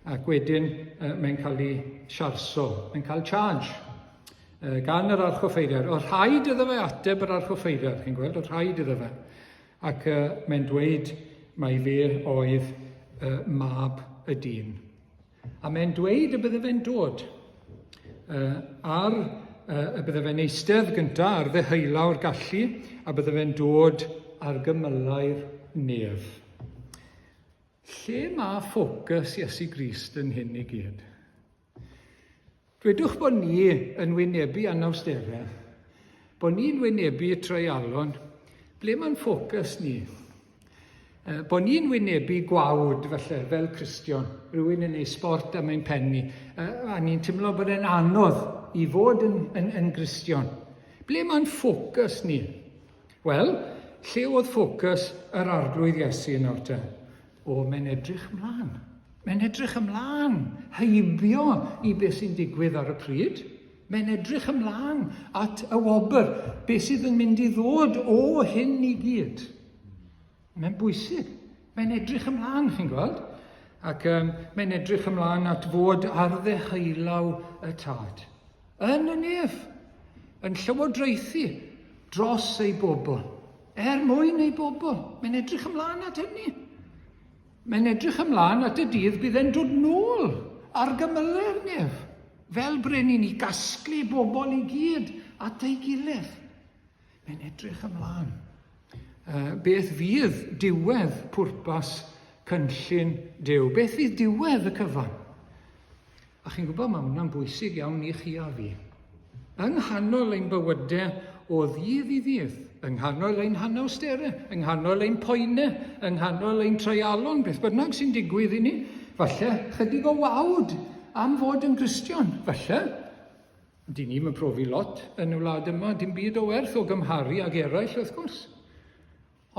ac wedyn mae'n cael ei siarso, mae'n cael charge gan yr archoffeiriad. Oedd rhaid iddo fe ateb yr archoffeiriad, chi'n gweld, oedd rhaid iddo fe. Ac mae'n dweud mai fe oedd mab y dyn. A mae'n dweud y bydde fe'n dod y bydde fe'n eistedd gyntaf ar ddeheulawr gallu, a bydde fe'n dod ar gymylau'r nef. Lle mae ffocws Iesu Grist yn hyn i gyd? Dwedwch bod ni yn wynebu anawsterau, bod ni'n wynebu treialon, ble mae'n ffocws ni? Bod ni'n wynebu gwawd felly, fel Cristion, rhywun yn ei sport am ein penni, a ni'n teimlo bod e'n anodd i fod yn Gristion. Ble mae'n ffocws ni? Wel, lle oedd ffocws yr arglwydd Iesu nawr te? Mae'n edrych ymlaen. Mae'n edrych ymlaen, heibio i beth sy'n digwydd ar y pryd. Mae'n edrych ymlaen at y wobr, beth sydd yn mynd i ddod o hyn i gyd. Mae'n bwysig. Mae'n edrych ymlaen, chi'n gweld? Ac mae'n edrych ymlaen at fod ar ddeheulaw y tad. Yn y nef, yn llywodraethu dros ei bobl. Mwyn ei bobl. Mae'n edrych ymlaen at hynny. Mae'n edrych ymlaen at y dydd bydd e'n dod nôl ar gymyle'r nef. Fel brenin i gasglu bobl i gyd at ei gilydd. Mae'n edrych ymlaen. Beth fydd diwedd pwrpas cynllun Duw? Beth fydd diwedd y cyfan? A chi'n gwybod, mae hwnna'n bwysig iawn i chi a fi. Yng nghanol ein bywydau o ddydd i ddydd, yng nghanol ein hanawsterau, yng nghanol ein poenau, yng nghanol ein treialon, beth bynnag sy'n digwydd i ni, falle chydig o wawd am fod yn Gristion. Falle, di ni'n profi lot yn y wlad yma, dim byd o werth o gymharu ag eraill wrth gwrs.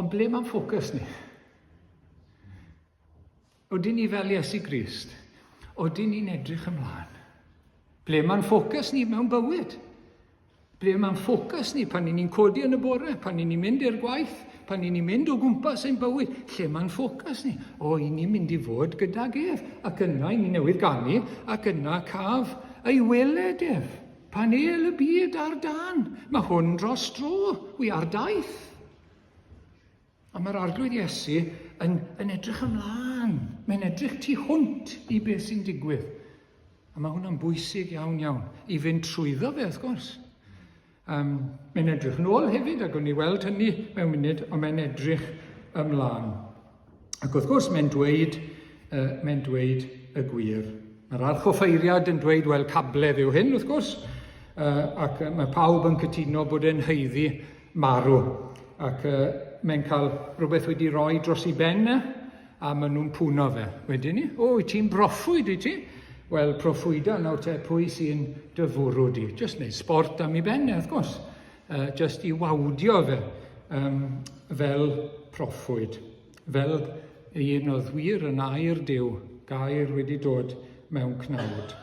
Ond ble mae'n ffocws ni? Odyn ni fel Iesu Grist? Odyn ni'n edrych ymlaen? Ble mae'n ffocws ni mewn bywyd? Ble mae'n ffocws ni pan ni'n codi yn y bore, pan ni'n mynd i'r gwaith, pan ni'n mynd o gwmpas ein bywyd? Lle mae'n ffocws ni? I ni'n mynd i fod gydag ef, ac yna i ni newydd ganu, ac yna caf ei weled ef. Panel y byd ar dan. Mae hwn dros dro, wi ar daith. A mae'r arglwydd Iesu yn edrych ymlaen. Mae'n edrych tu hwnt i beth sy'n digwydd. A mae hwnna'n bwysig iawn i fynd trwyddo fe, wrth gwrs. Mae'n edrych nôl hefyd, ac o'n i weld hynny mewn munud, ond mae'n edrych ymlaen. Ac wrth gwrs, mae'n dweud y gwir. Mae'r archoffeiriad yn dweud, wel, cabledd yw hyn, wrth gwrs, ac mae pawb yn cytuno bod e'n haeddu marw. Ac mae'n cael rhywbeth wedi rhoi dros ei benne, a maen nhw'n pwno fe. Wedyn ni, wyt ti'n broffwyd, wyt ti? Wel, proffwyda nawr te, pwy sy'n dyfwrw di? Just wneud sport am ei benne, wrth gwrs. Just i wawdio fe fel proffwyd. Fel un oedd wir yn air Duw, gair wedi dod mewn cnawd.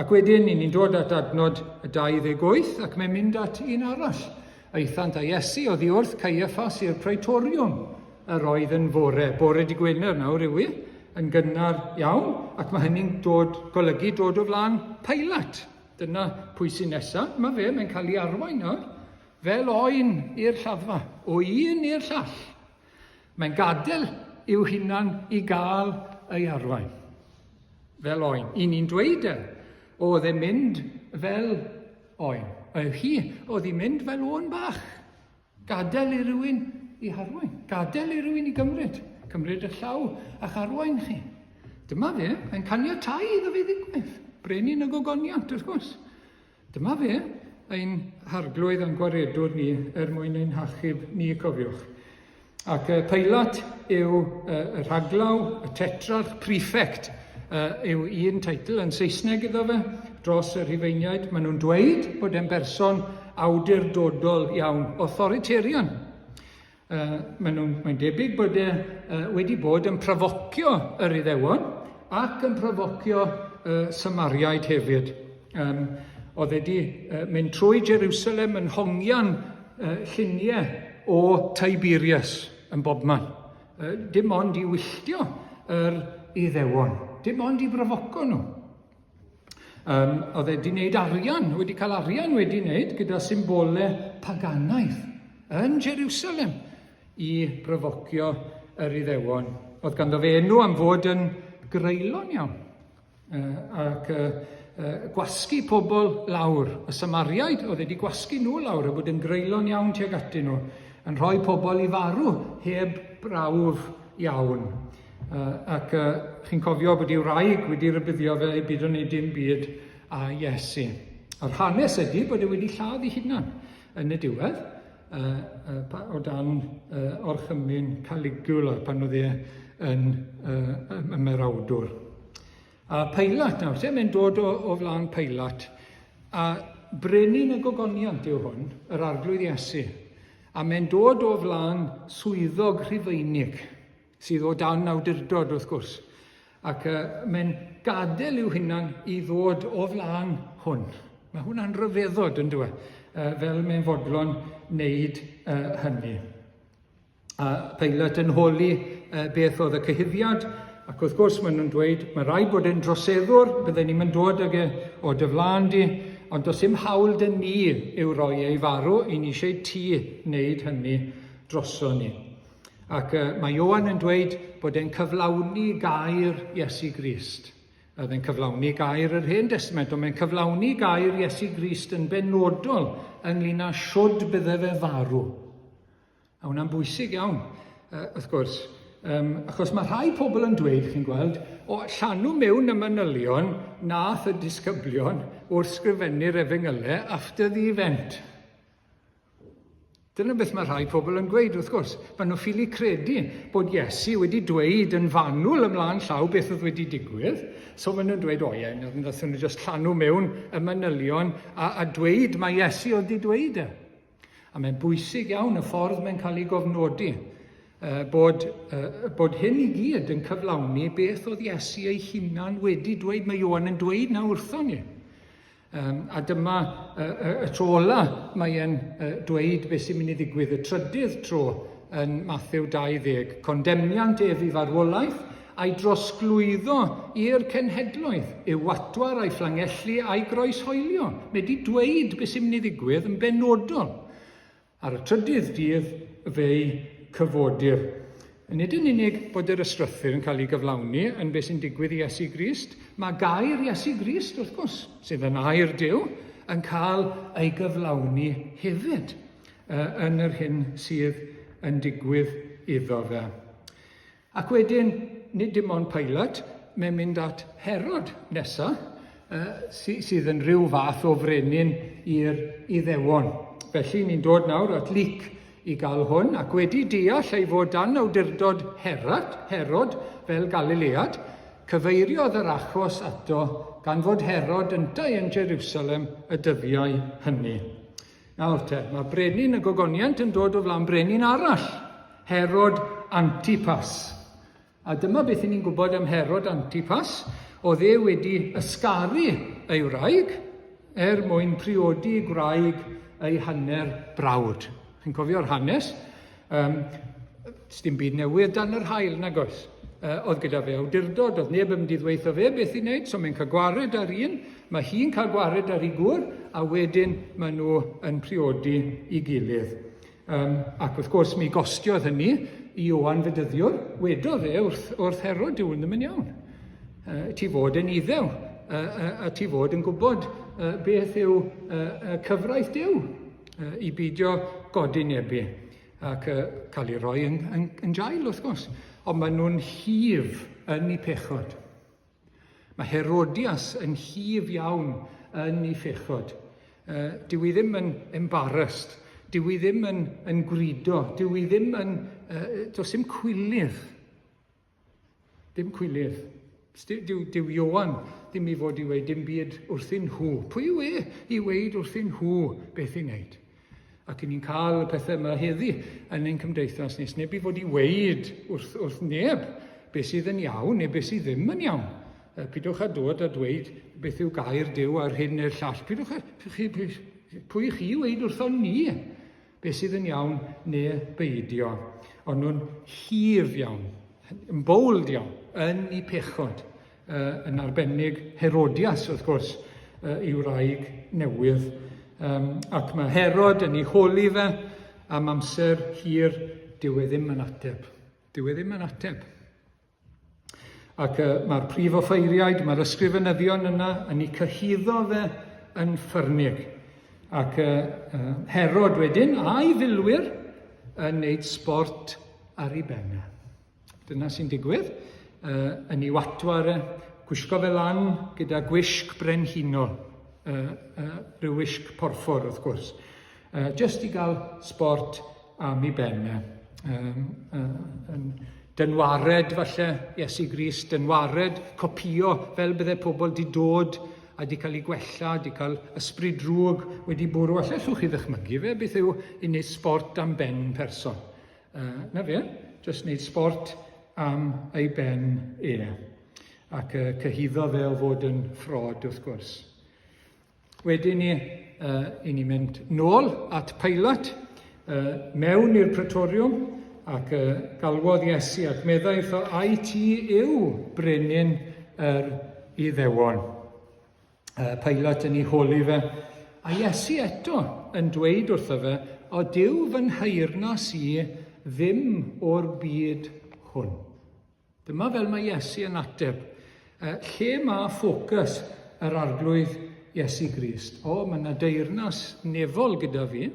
Ac wedyn, ni'n dod at adnod 28, ac mae'n mynd at un arall. Aethant a Iesu oddi wrth Caiaffas i'r praetoriwm yr oedd yn bore di Gwener nawr yw yn gynnar iawn, ac mae hynny'n golygu dod o flaen Peilat. Dyna pwy sy'n nesaf. Mae'n cael ei arwain nawr, fel oen i'r lladdfa, o un i'r llall. Mae'n gadael i'w hunan i gael ei arwain. Fel oen. Ni'n dweud oedd e'n mynd fel oen. Hi oedd hi'n mynd fel o'n bach. Gadael i rywun i harwain. Gadael i rywun i gymryd. Cymryd y llaw a'ch arwain chi. Dyma fe, mae'n caniatáu iddo fe ddigwydd. Brenin y gogoniant, wrth gwrs. Dyma fe, ein harglwydd a'n gwaredwr ni mwyn ein hachub ni, cofiwch. Ac Peilat yw y rhaglaw, y tetrarch, prefect, yw un teitl yn Saesneg iddo fe, dros y Rhufeiniaid. Maen nhw'n dweud bod e'n berson awdurdodol iawn, authoritarian. Mae'n debyg bod wedi bod yn profocio yr Iddewon ac yn profocio Samariaid hefyd. Oedd wedi mynd trwy Jerusalem yn hongian lluniau o Tiberius yn bobman. Dim ond i wylltio yr Iddewon. Dim ond i profoco nhw. Oedd wedi wneud wedi cael arian wedi wneud gyda symbolau paganaeth yn Jerusalem i profocio yr Iddewon. Oedd ganddo fe enw am fod yn greulon iawn ac gwasgu pobl lawr. Y Samariaid oedd wedi gwasgu nhw lawr a bod yn greulon iawn tuag atyn nhw, yn rhoi pobl i farw heb brawf iawn. Ac chi'n cofio bod i'w wraig wedi rybuddio fe i byd o'n ei dim byd a Iesu. A'r hanes ydy bod e wedi lladd ei hunan yn y diwedd, o dan orchymyn Caligula pan oedd e yn ymerawdwr. A Peilat nawr, mae'n dod o flaen Peilat, a brenin y gogoniant yw hwn, yr arglwydd Iesu, a mae'n dod o flaen swyddog Rhufeinig, sydd o dan awdurdod wrth gwrs. Ac mae'n gadael i'w hunan i ddod o flaen hwn. Mae hwnna'n ryfeddod yn dweud, fel mae'n fodlon wneud hynny. A Peilat yn holi beth oedd y cyhuddiad, Ac wrth gwrs maen nhw'n dweud, mae rhaid bod e'n droseddwr, byddwn ni'n mynd dod ag o dyflan di, ond does dim hawl dyn ni i'w roi ei farw, i ni eisiau ti wneud hynny droso ni. Ac mae Ioan yn dweud bod e'n cyflawni gair Iesu Grist. Oedd e'n cyflawni gair yr Hen Testament, ond mae'n cyflawni gair Iesu Grist yn benodol ynglyn â siwd bydde fe farw. A hwnna'n bwysig iawn, wrth gwrs, achos mae rhai pobl yn dweud, chi'n gweld, o llanw mewn y manylion nath y disgyblion wrth sgrifennu'r Efengylau after the event. Dyna beth mae rhai pobl yn gweud, wrth gwrs. Maen nhw'n ffili credu bod Iesu wedi dweud yn fanwl ymlaen llaw beth oedd wedi digwydd. So maen nhw'n dweud, o ie, nathon nhw just llanw mewn y manylion a dweud mae Iesu oedd wedi dweud e. A mae'n bwysig iawn y ffordd mae'n cael ei gofnodi bod hyn i gyd yn cyflawni beth oedd Iesu ei hunan wedi dweud, mae Ioan yn dweud na wrthon ni. A dyma y tro ola mae e'n dweud beth sy'n mynd i ddigwydd y trydydd tro yn Mathew 20. Condemniant ef i farwolaeth a'i drosglwyddo i'r cenhedloedd, i'w watwar a'i fflangellu a'i groeshoelio. Mae wedi dweud beth sy'n mynd i ddigwydd yn benodol. Ar y trydydd dydd fe'i cyfodir. Nid yn unig bod yr ystrythyr yn cael ei gyflawni yn beth sy'n digwydd i Iesu Grist, mae gair Iesu Grist, wrth gwrs, sydd yn air Duw, yn cael ei gyflawni hefyd yn yr hyn sydd yn digwydd iddo fe. Ac wedyn, nid dim ond Pilate, mae'n mynd at Herod nesaf, sydd yn rhyw fath o frenin i'r Iddewon. Felly ni'n dod nawr at Luc i gael hwn, ac wedi deall ei fod dan awdurdod Herod fel Galilead, cyfeiriodd yr achos ato gan fod Herod yntau yn Jerusalem y dyddiau hynny. Nawr te, mae brenin y gogoniant yn dod o flaen brenin arall, Herod Antipas. A dyma beth ni'n gwybod am Herod Antipas, oedd e wedi ysgaru ei wraig mwyn priodi gwraig ei hanner brawd. Chi'n cofio'r hanes? Dim byd newydd dan yr haul nag oes. Oedd gyda fe awdurdod, oedd neb yn mynd i ddweutho fe beth i wneud, so mae'n cael gwared ar un, mae hi'n cael gwared ar ei gŵr, a wedyn maen nhw yn priodi i gilydd. Ac wrth gwrs mi gostiodd hynny i Ioan Fedyddiwr, wedodd e wrth Herod, dyw ddim yn iawn. Ti fod yn iddew, a ti fod yn gwybod beth yw cyfraith Duw i beidio godi nebu ac cael ei roi yn jail, wrth gwrs. Ond maen nhw'n hif yn ei pechod. Mae Herodias yn hif iawn yn ei pechod. Dyw i ddim yn embarrassed, dyw i ddim yn grido, dyw i ddim yn... does dim cwilydd. Dim cwilydd. Dyw Ioan ddim i fod i weid dim byd wrthyn nhw. Pwy yw e i weid wrthyn nhw beth i wneud? Ac ni'n cael y pethau yma heddi yn ein cymdeithas nes, neb i fod i weid wrth neb beth sydd yn iawn neu beth sydd ddim yn iawn. Pidwch a dod a dweud beth yw gair Duw ar hyn neu'r llall. Pwy chi weid wrthon ni beth sydd yn iawn neu beidio. Ond nhw'n hir iawn, yn bold iawn, yn ei pechod, yn arbennig Herodias, wrth gwrs, i'w wraig newydd. Ac mae Herod yn ei holi fe am amser hir, dyw e ddim yn ateb. Dyw e ddim yn ateb. Ac mae'r prif offeiriaid, mae'r ysgrifenyddion yna yn ei cyhuddo fe yn ffyrnig. Ac Herod wedyn a'i filwyr yn wneud sport ar ei bennau. Dyna sy'n digwydd. Yn ei watwar gwisgo fe lan gyda gwisg brenhinol. Rhyw wisg porffor, wrth gwrs. Just i gael sport am ei bennau. Dynwared, falle, Iesu Grist, dynwared, copio fel bydde pobl di dod a di cael ei gwella, di cael ysbryd drwg wedi bwrw. Alle llwch i ddychmygu fe, beth yw i wneud sport am ben person. Na fe, just wneud sport am ei ben e. Ac cyhuddo fe o fod yn ffrod, wrth gwrs. Wedyn ni, i ni mynd nôl at Pilate, mewn i'r praetoriwm, Ac galwodd Iesu ac meddai wrtho, ai ti yw brenin yr Iddewon. Pilat yn ei holi fe. A Iesu eto yn dweud wrtho fe, o dyw fy nheyrnas i ddim o'r byd hwn. Dyma fel mae Iesu yn ateb. Lle mae ffocws yr arglwydd Iesu Grist? O, mae yna deyrnas nefol gyda fi.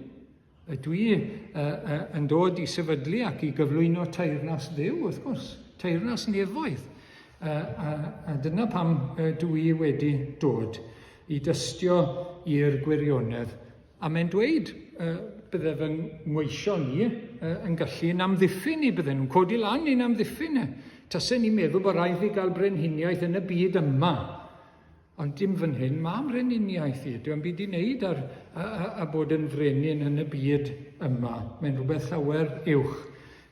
Dwi yn dod i sefydlu ac i gyflwyno teyrnas Dduw, wrth gwrs. Teyrnas nefoedd. A dyna pam dwi wedi dod i dystio i'r gwirionedd. A mae'n dweud bydde fy ngweision ni yn gallu yn amddiffyn ni, bydde nhw'n codi lan i'n amddiffyn ni. Tasen ni'n meddwl bod rhaid fi gael brenhiniaeth yn y byd yma. Ond dim fan hyn, mae'n brenhiniaeth i. Dwi'n byd i wneud a bod yn frenin yn y byd yma. Mae'n rhywbeth llawer uwch,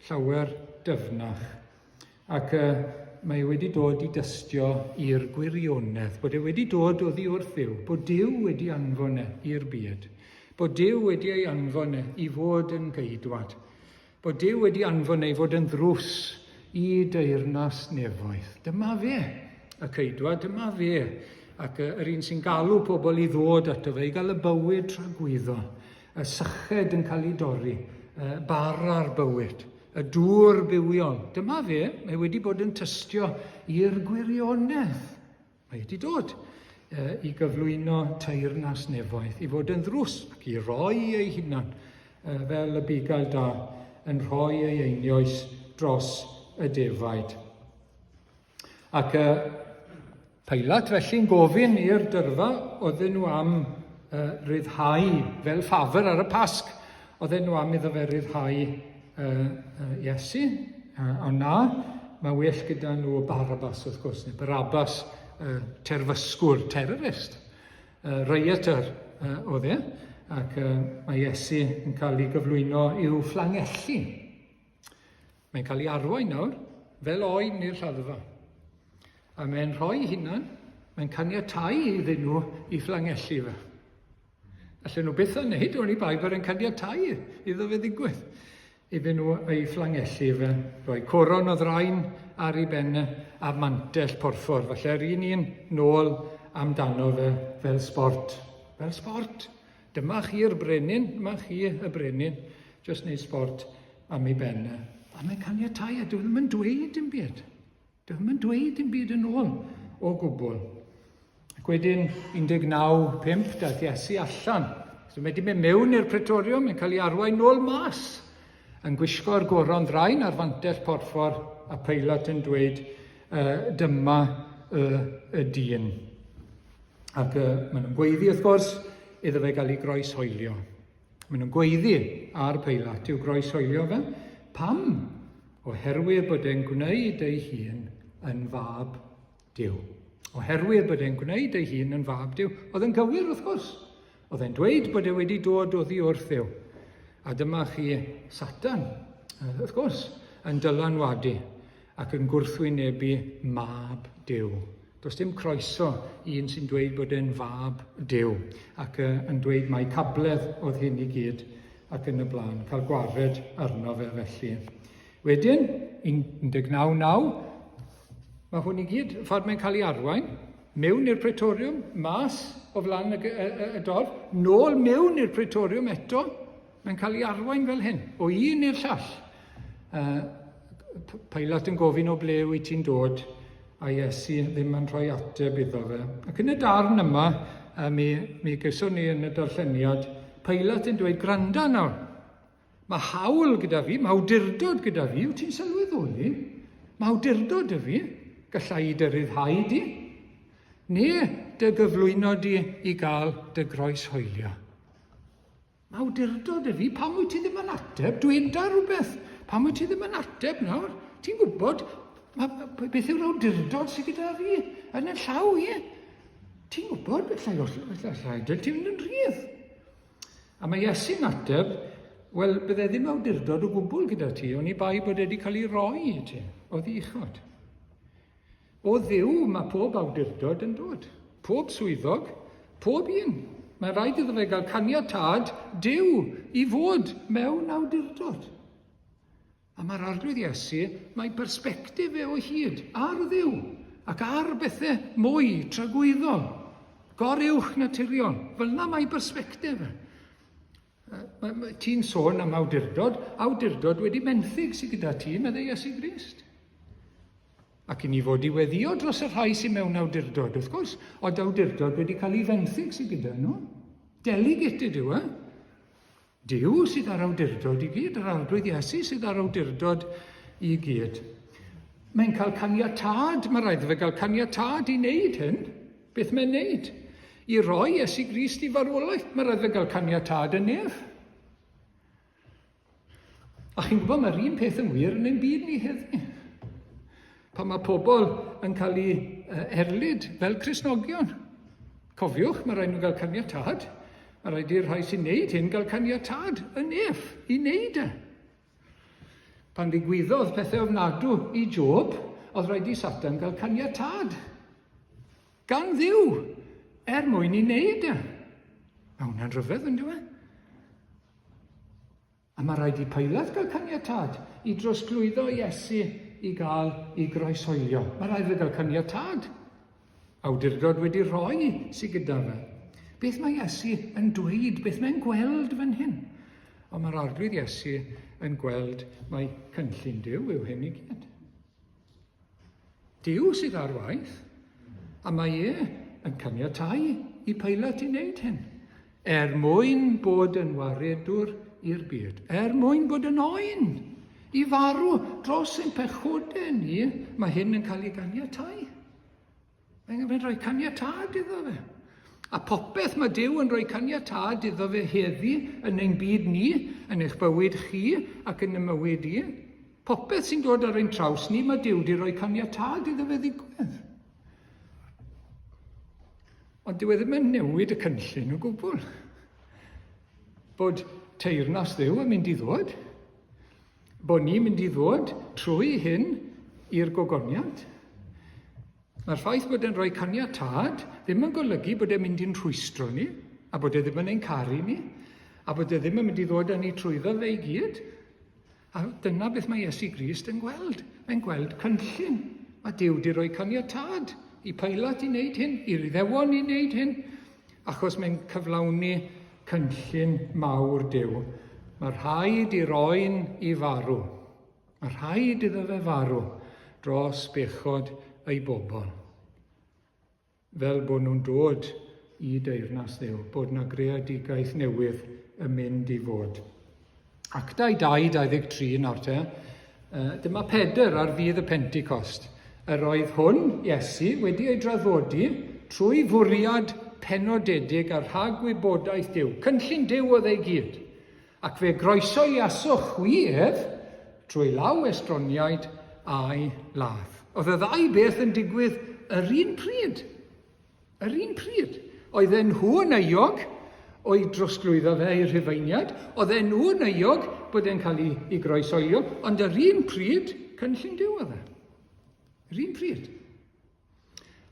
llawer dyfnach. Ac mae wedi dod i dystio i'r gwirionedd. Bod wedi dod oddi wrth Dduw. Bod Duw wedi anfon i'r byd. Bod Duw wedi ei anfon i fod yn geidwad. Bod Duw wedi anfon i fod yn ddrws i deyrnas nefoedd. Dyma fe, y ceidwad, dyma fe. Ac yr un sy'n galw pobl i ddod ato fe, i gael y bywyd tragwyddo. Y syched yn cael ei dorri, bara'r bywyd, y dŵr bywiol. Dyma fe, mae wedi bod yn tystio i'r gwirionedd. Mae wedi dod i gyflwyno teyrnas nefoedd, i fod yn ddrws ac i roi ei hunan fel y bugail da, yn rhoi ei einioes dros y defaid. Ac Pilat felly'n gofyn i'r dyrfa, oedden nhw am ryddhau, fel ffafr ar y Pasg, oedden nhw am iddo fe ryddhau Iesu, ond na, mae well gyda nhw Barabas wrth gwrs, neu Barabas, terfysgwr, terrorist, rioter oedd e, ac mae Iesu yn cael ei gyflwyno i'w fflangelli. Mae'n cael ei arwain nawr, fel oen i'r lladdfa. A mae'n rhoi hunan, mae'n caniatáu iddyn nhw i fflangelli fe. Allen nhw byth yn neud, o'n i bai bod yn caniatáu iddo fe ddigwydd. Iddyn nhw ei fflangelli fe, rhoi coron o ddraen ar ei benne a mantell porffor. Falle'r un nôl amdano fe fel sport. Fel sport. Dyma chi'r brenin, dyma chi y brenin, jyst wneud sport am ei benne. A mae'n caniatáu, a dwi ddim yn dweud dim byd. Dwi ddim yn dweud dim byd yn ôl o gwbl. Ac wedyn 19:5 daeth Iesu allan. So mae wedi mynd mewn i'r pretoriwm, mae'n cael ei arwain nôl mas. Yn gwisgo'r goron ddraen ar fantell porffor, a Pilat yn dweud, dyma y dyn. Ac maen nhw'n gweiddi wrth gwrs iddo fe gael ei groeshoelio. Maen nhw'n gweiddi ar Pilat i'w groeshoelio fe. Pam? Oherwydd bod e'n gwneud ei hun yn fab Duw. Oherwydd bod e'n gwneud ei hun yn fab Duw. Oedd e'n gywir wrth gwrs. Oedd e'n dweud bod e wedi dod oddi wrth Dduw. A dyma chi Satan, wrth gwrs, yn dylanwadu ac yn gwrthwynebu mab Duw. Does dim croeso un sy'n dweud bod e'n fab Duw ac yn dweud mai cabledd oedd hyn i gyd ac yn y blaen, cael gwared arno fe felly. Wedyn, 19:9, mae hwn i gyd, ffordd mae'n cael ei arwain, mewn i'r pretoriwm, mas o flan y dorf, nôl mewn i'r pretoriwm eto, mae'n cael ei arwain fel hyn, o un i'r llall. Pilat yn gofyn o ble wyt ti'n dod, a Iesu ddim yn rhoi ateb iddo fe. Ac yn y darn yma, mi gyson ni yn y darlleniad, Pilat yn dweud, granda nawr, mae hawl gyda fi, mae awdurdod gyda fi, wyt ti'n sylweddoli? Mae awdurdod y fi, gallai i dy ryddhau di, neu dy gyflwyno di i gael dy groeshoelio. Mae awdurdod y fi, pam wyt ti ddim yn ateb? Dweda rhywbeth, pam wyt ti ddim yn ateb nawr? Ti'n gwybod, beth yw'r awdurdod sydd gyda fi yn y llaw i? Ti'n gwybod, allai ti'n mynd yn rhydd. A mae Iesu'n ateb, wel, bydde ddim awdurdod o gwbl gyda ti, ond i bai bod wedi cael ei roi i ti, o ddichod. O Dduw mae pob awdurdod yn dod. Pob swyddog, pob un. Mae rhaid iddo fe gael caniatâd Duw i fod mewn awdurdod. A mae'r arglwydd Iesu, mae persbectif o hyd ar Dduw ac ar bethau mwy tragwyddol, goruwch naturiol. Fel yna mae persbectif. Ti'n sôn am awdurdod wedi menthyg sydd gyda ti, meddai Iesu Grist. Ac i ni fod i weddio dros y rhai sy'n mewn awdurdod, wrth gwrs, oedd awdurdod wedi cael ei fenthyg sydd gyda nhw. Delegated yw e. Dyw sydd ar awdurdod i gyd, yr arglwydd Iesu sydd ar awdurdod i gyd. Mae'n cael caniatad, mae rhaid fe gael caniatad i wneud hyn. Beth mae'n wneud? I roi Iesu Grist i farwolaeth, mae rhaid fe gael caniatad yn nef. A chi'n gwybod, mae'r un peth yn wir yn ein byd ni heddi. Pan mae pobl yn cael ei erlyd fel Cristnogion. Cofiwch, mae rhaid nhw gael caniatad. Mae rhaid i'r rhai sy'n wneud hyn gael caniatad yn nef i wneud e. Pan ddigwyddodd pethau ofnadw i Job, oedd rhaid i Satan gael caniatad. Gan Dduw, mwyn i wneud e. Mae hwnna'n rhyfedd yn dweud. A mae rhaid i Pilat gael caniatad i drosglwyddo Iesu i gael ei groesoelio. Mae rhaid i gael caniatad. Awdurdod wedi rhoi sydd gyda fe. Beth mae Iesu yn dweud, beth mae'n gweld fan hyn? Ond mae'r arglwydd Iesu yn gweld mae cynllun Duw yw hyn i gyd. Duw sydd ar waith, a mae yn caniatáu i Pilat i wneud hyn. Mwyn bod yn waredwr i'r byd. Mwyn bod yn oen i farw dros ein pechodau ni, mae hyn yn cael ei ganiatáu. Mae'n rhoi caniatad iddo fe. A popeth mae Duw yn rhoi caniatad iddo fe heddi yn ein byd ni, yn eich bywyd chi ac yn y mywyd i. Popeth sy'n dod ar ein traws ni, mae Duw wedi rhoi caniatad iddo fe ddigwydd. Ond dyw e ddim yn newid y cynllun o gwbl. Bod teyrnas Dduw yn mynd i ddod. Bod ni'n mynd i ddod trwy hyn i'r gogoniad. Mae'r ffaith bod e'n rhoi caniatad ddim yn golygu bod e'n mynd i'n rhwystro ni, a bod e ddim yn ein caru ni, a bod e ddim yn mynd i ddod â ni trwyddo fe i gyd. A dyna beth mae Iesu Grist yn gweld. Mae'n gweld cynllun. Mae Duw wedi rhoi caniatad i Pilat i wneud hyn, i'r Iddewon i wneud hyn, achos mae'n cyflawni cynllun mawr Duw. Mae'r rhaid i roi'n i farw. Mae'r rhaid iddo fe farw dros bechod ei bobl. Fel bod nhw'n dod i deyrnas Dduw, bod yna greadigaeth newydd yn mynd i fod. Actau 2:23 nawr te, dyma Pedr ar fydd y Pentecost. Yr oedd hwn, Iesu, wedi ei draddodi trwy fwriad penodedig ar rhagwybodaeth Duw. Cynllun Duw oedd ei gyd. Ac fe groeso i aswch chwiedd trwy law estroniaid a'i ladd. Oedd y ddau beth yn digwydd yr un pryd. Yr un pryd. Oedd nhw yn euog o'i drosglwyddo fe i'r Rhufeiniad. Oedd nhw yn euog bod e'n cael ei groesoelio. Ond yr un pryd, cynllun Duw oedd e. Yr un pryd.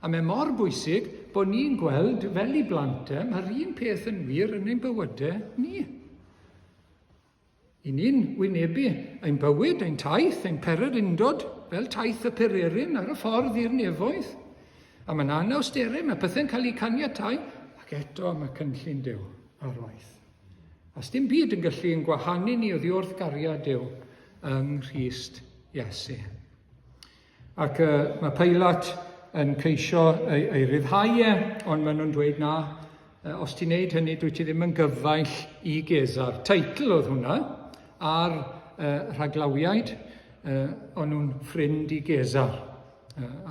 A mae mor bwysig bod ni'n gweld fel i blantau, mae'r un peth yn wir yn ein bywydau ni. I ni'n wynebu ein bywyd, ein taith, ein pererindod, fel taith y pererin ar y ffordd i'r nefoedd. A mae'n anawsterau, mae pethau'n cael eu caniatáu, ac eto mae cynllun Duw ar waith. A dim byd yn gallu yn gwahanu ni oddi wrth gariad Duw yng Nghrist Iesu. Ac mae Pilat yn ceisio ei ryddhau ond maen nhw'n dweud na, os ti'n neud hynny, dwi ti ddim yn gyfaill i Gesar. Teitl oedd hwnna ar rhaglawiaid, o'n nhw'n ffrind i Gesar.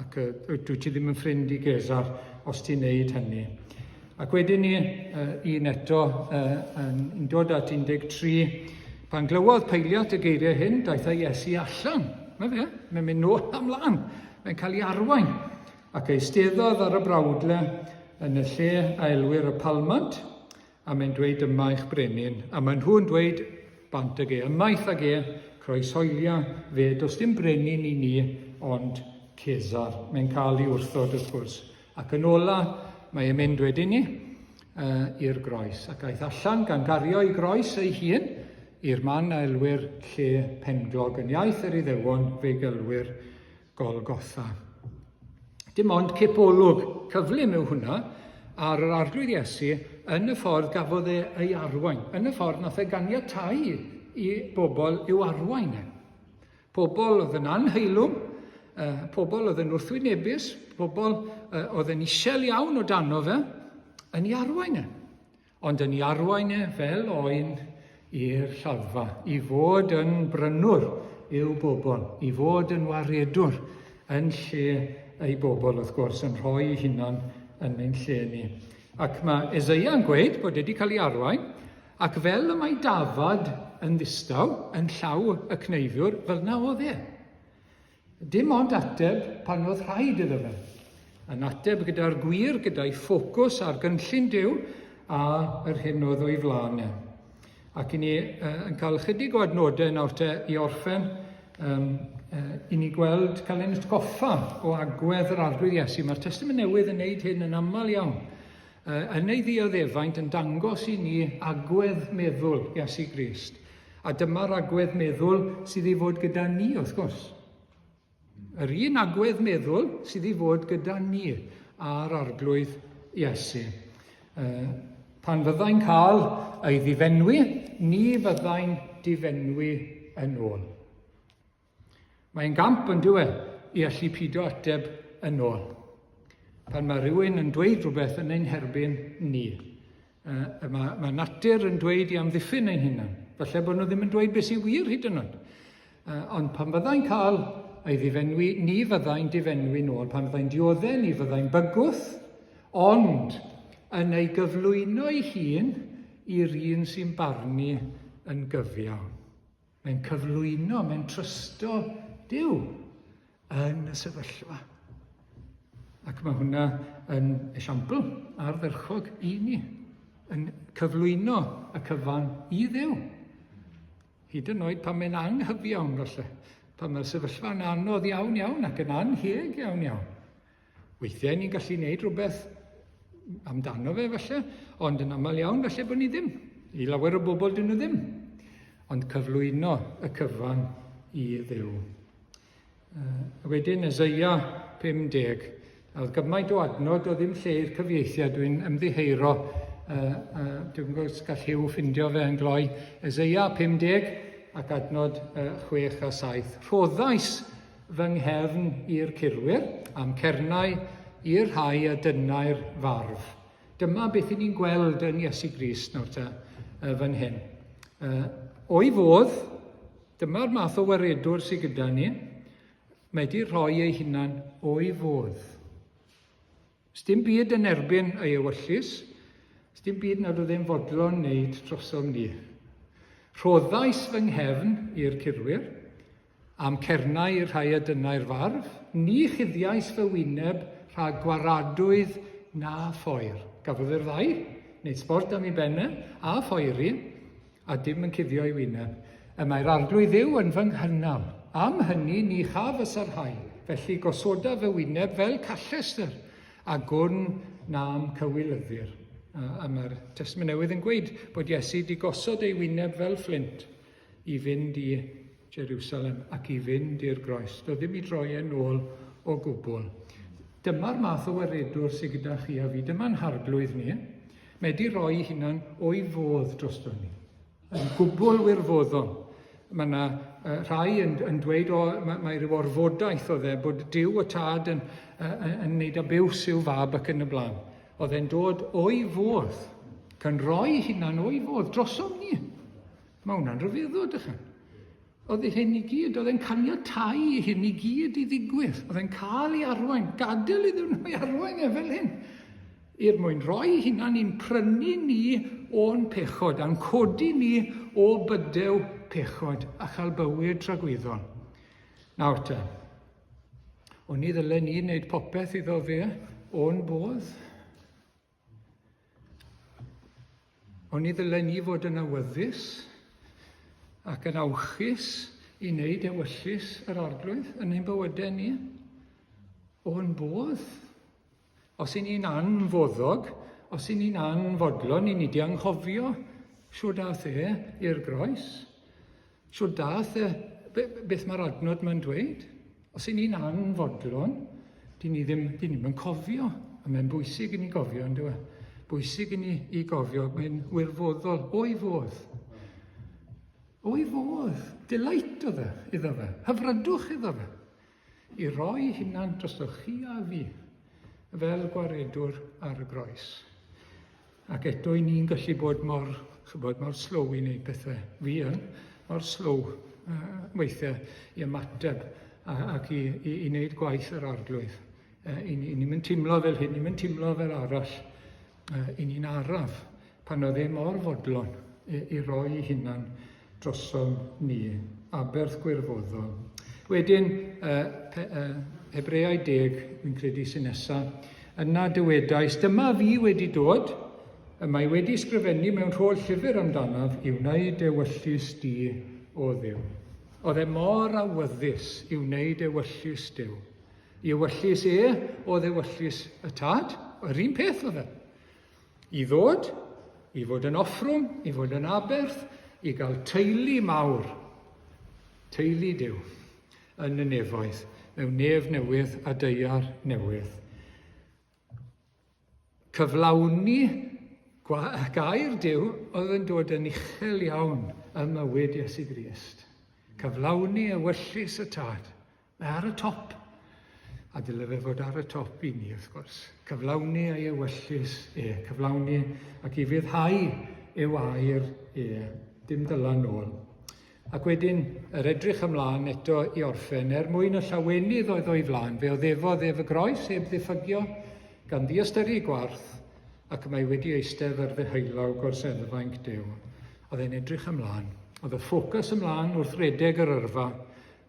Ac dwi ti ddim yn ffrind i Gesar os ti'n neud hynny. Ac wedyn ni, un eto, yn dod at 13, pan glywodd Pilat y geiriau hyn, daeth ei Iesu allan. Mae'n mynd nôl amlan, mae'n cael ei arwain. Ac eisteddodd ar y brawdle yn y lle a elwir y palmant, a mae'n dweud yma i'ch brenin. A mae nhw'n dweud bant ag ymaith ag croesoelia fe, does dim brenin i ni, ond Cesar. Mae'n cael ei wrthod wrth gwrs. Ac yn ola, mae'n mynd wedyn ni i'r groes. Ac aeth allan gan gario ei groes ei hun i'r man a elwyr lle penglog, yn iaith yr Iddewon fe gylwyr Golgotha. Dim ond cipolwg cyflym yw hwnna ar yr arglwydd Iesu yn y ffordd gafodd ei arwain, yn y ffordd nath ganiatáu i bobl i'w arwain. Pobl oedd yn anheilwng, pobl oedd yn wrthwynebus, pobl oedd yn isel iawn o dano fe, yn ei arwain. Ond yn ei arwain fel oen i'r lladdfa, i fod yn brynwr i'w bobl, i fod yn waredwr yn lle ei bobl, wrth gwrs, yn rhoi ei hunan yn ein lle ni. Ac mae Eseia yn gweud bod wedi cael ei arwain, ac fel y mae Dafod yn ddistaw, yn llaw y cneifiwr, fel na oedd e. Dim ond ateb pan oedd rhaid iddo fe. Yn ateb gyda'r gwir, gyda'i ffocws ar gynllun Duw a yr hyn oedd o'i flaen. Ac i ni yn cael chydig o adnodau nawr te i orffen, i ni gweld, cael ein atgoffa o agwedd yr arglwydd Iesu. Mae'r Testament Newydd yn neud hyn yn aml iawn. Yn ei ddioddefaint yn dangos i ni agwedd meddwl Iesu Grist. A dyma'r agwedd meddwl sydd i fod gyda ni, wrth gwrs. Yr un agwedd meddwl sydd i fod gyda ni ar arglwydd Iesu. Pan fyddai'n cael ei ddifenwi, ni fyddai'n difenwi yn ôl. Mae'n gamp yn dywe i allu pido ateb yn ôl. Pan mae rhywun yn dweud rhywbeth yn ein herbyn ni. Mae natur yn dweud i amddiffyn ein hunan. Falle bod nhw ddim yn dweud beth sy'n wir hyd yn oed. Ond pan fyddai'n cael ei ddifenwi, ni fyddai'n difenwi nôl. Pan fyddai'n dioddau, ni fyddai'n bygwth, ond yn ei gyflwyno ei hun i'r un sy'n barnu yn gyfiawn. Mae'n cyflwyno, mae'n trysto Duw yn y sefyllfa. Ac mae hwnna yn esiampl ardderchog i ni, yn cyflwyno y cyfan i Dduw. Hyd yn oed pan mae'n anghyfiawn falle, pan mae'r sefyllfa'n anodd iawn ac yn anheg iawn. Weithiau ni'n gallu gwneud rhywbeth amdano fe falle, ond yn aml iawn falle bod ni ddim. I lawer o bobl dyn nhw ddim. Ond cyflwyno y cyfan i Dduw. Wedyn Eseia 50. Oedd gymaint o adnod o ddim lle i'r cyfieithiad, dwi'n ymddiheuro, dwi'n gwybod gall Hugh ffindio fe yn gloi. Eseia 50 ac adnod 6 a 7. Rhoddais fy nghefn i'r curwyr, am cernau i'r rhai a dynnau'r farf. Dyma beth i ni'n gweld yn Iesu Grist nawr ta fan hyn. O'i fodd, dyma'r math o waredwr sydd gyda ni, mae wedi rhoi ei hunan o'i fodd. Sdim byd yn erbyn ei ewyllus, sdim byd nad oedd e'n fodlon wneud drosom ni. Rhoddais fy nghefn i'r curwyr, am cernau i'r rhai a dynnau'r farf, ni chuddiais fy wyneb rhag gwaradwydd na phoer. Gafodd yr ddau, wneud sbort am ei benne, a phoeri, a dim yn cuddio ei wyneb. Mae'r arglwydd Dduw yn fy nghynnal. Am hynny ni chaf y sarhau, felly gosoda fy wyneb fel callester, a gwn nam cywilyddir. A mae'r Testament Newydd yn gweud bod Iesu wedi gosod ei wyneb fel fflint i fynd i Jerusalem ac i fynd i'r groes. Doedd ddim i droi yn ôl o gwbl. Dyma'r math o waredwr sydd gyda chi a fi. Dyma'n harglwydd ni. Mae wedi rhoi hunan o'i fodd drosto ni. Yn gwbl wirfoddol. Mae yna rhai yn dweud mae ryw orfodaeth o dde, bod Duw y Tad yn wneud a biws i'w fab ac yn y blaen. Oedd e'n dod o'i fodd, can roi hunan o'i fodd drosom ni. Mae hwnna'n rhyfeddol, dych chi. Oedd hyn i gyd, oedd e'n caniatáu i hyn i gyd i ddigwydd. Oedd e'n cael ei arwain, gadael iddyn nhw ei arwain fel hyn. I'r mwyn roi hunan i'n prynu ni o'n pechod, a'n codi ni o bydew pechod a chael bywyd tragwyddol. Nawr te, o'n i ddylen ni wneud popeth iddo fe o'n bodd? O'n i ddylen ni fod yn awyddus ac yn awchus i wneud ewyllus yr arglwydd yn ein bywydau ni? O'n bodd? Os i ni'n anfoddog, os i ni'n anfodlon, i ni di anghofio siwr dath e i'r groes. So dath beth mae'r adnod ma'n dweud. Os y'n ni'n anfodlon, dyn ni ddim yn cofio. A mae'n bwysig i ni gofio, yn dweud. Bwysig i ni gofio, mae'n wirfoddol. O'i fodd. O'i fodd. Delight o iddo fe. Hyfrydwch iddo fe. I roi hunan drostoch chi a fi. Fel gwaredwr ar y groes. Ac eto i ni'n gallu bod mor slow i wneud pethau. Fi yn, mor slow weithiau i ymateb ac i wneud gwaith yr arglwydd. I ni'n mynd teimlo fel hyn, ni'n mynd teimlo fel arall. I ni'n araf pan oedd e mor fodlon i roi hunan drosom ni. Aberth gwirfoddol. Wedyn, Hebreau 10, fi'n credu sy'n nesaf, yna dywedais, dyma fi wedi dod, y mae wedi sgrifennu mewn rhôl llyfr amdanaf i wneud ewyllus di o Dduw. Oedd e mor awyddus i wneud ewyllus Dduw. I ewyllus oedd ewyllus y tad, yr un peth oedd e. I ddod, i fod yn offrwm, i fod yn aberth, i gael teulu mawr. Teulu Dduw yn y nefoedd, mewn nef newydd a deiar newydd. Cyflawni gair Duw oedd yn dod yn uchel iawn ym mywyd Iesu Grist. Cyflawni ewyllus y tad. Mae ar y top. A dyle fe fod ar y top i ni, wrth gwrs. Cyflawni ei ewyllus Cyflawni ac i fyddhau i'w air dim dylan nôl. Ac wedyn, yr edrych ymlaen eto i orffen, mwyn y llawenydd oedd o'i flaen, fe oedd efodd ef y groes heb ddiffygio, gan ddiastyru gwarth, ac mae wedi eistedd ar ddeheulaw gorseddfainc Duw. Oedd e'n edrych ymlaen. Oedd y ffocws ymlaen wrth redeg yr yrfa.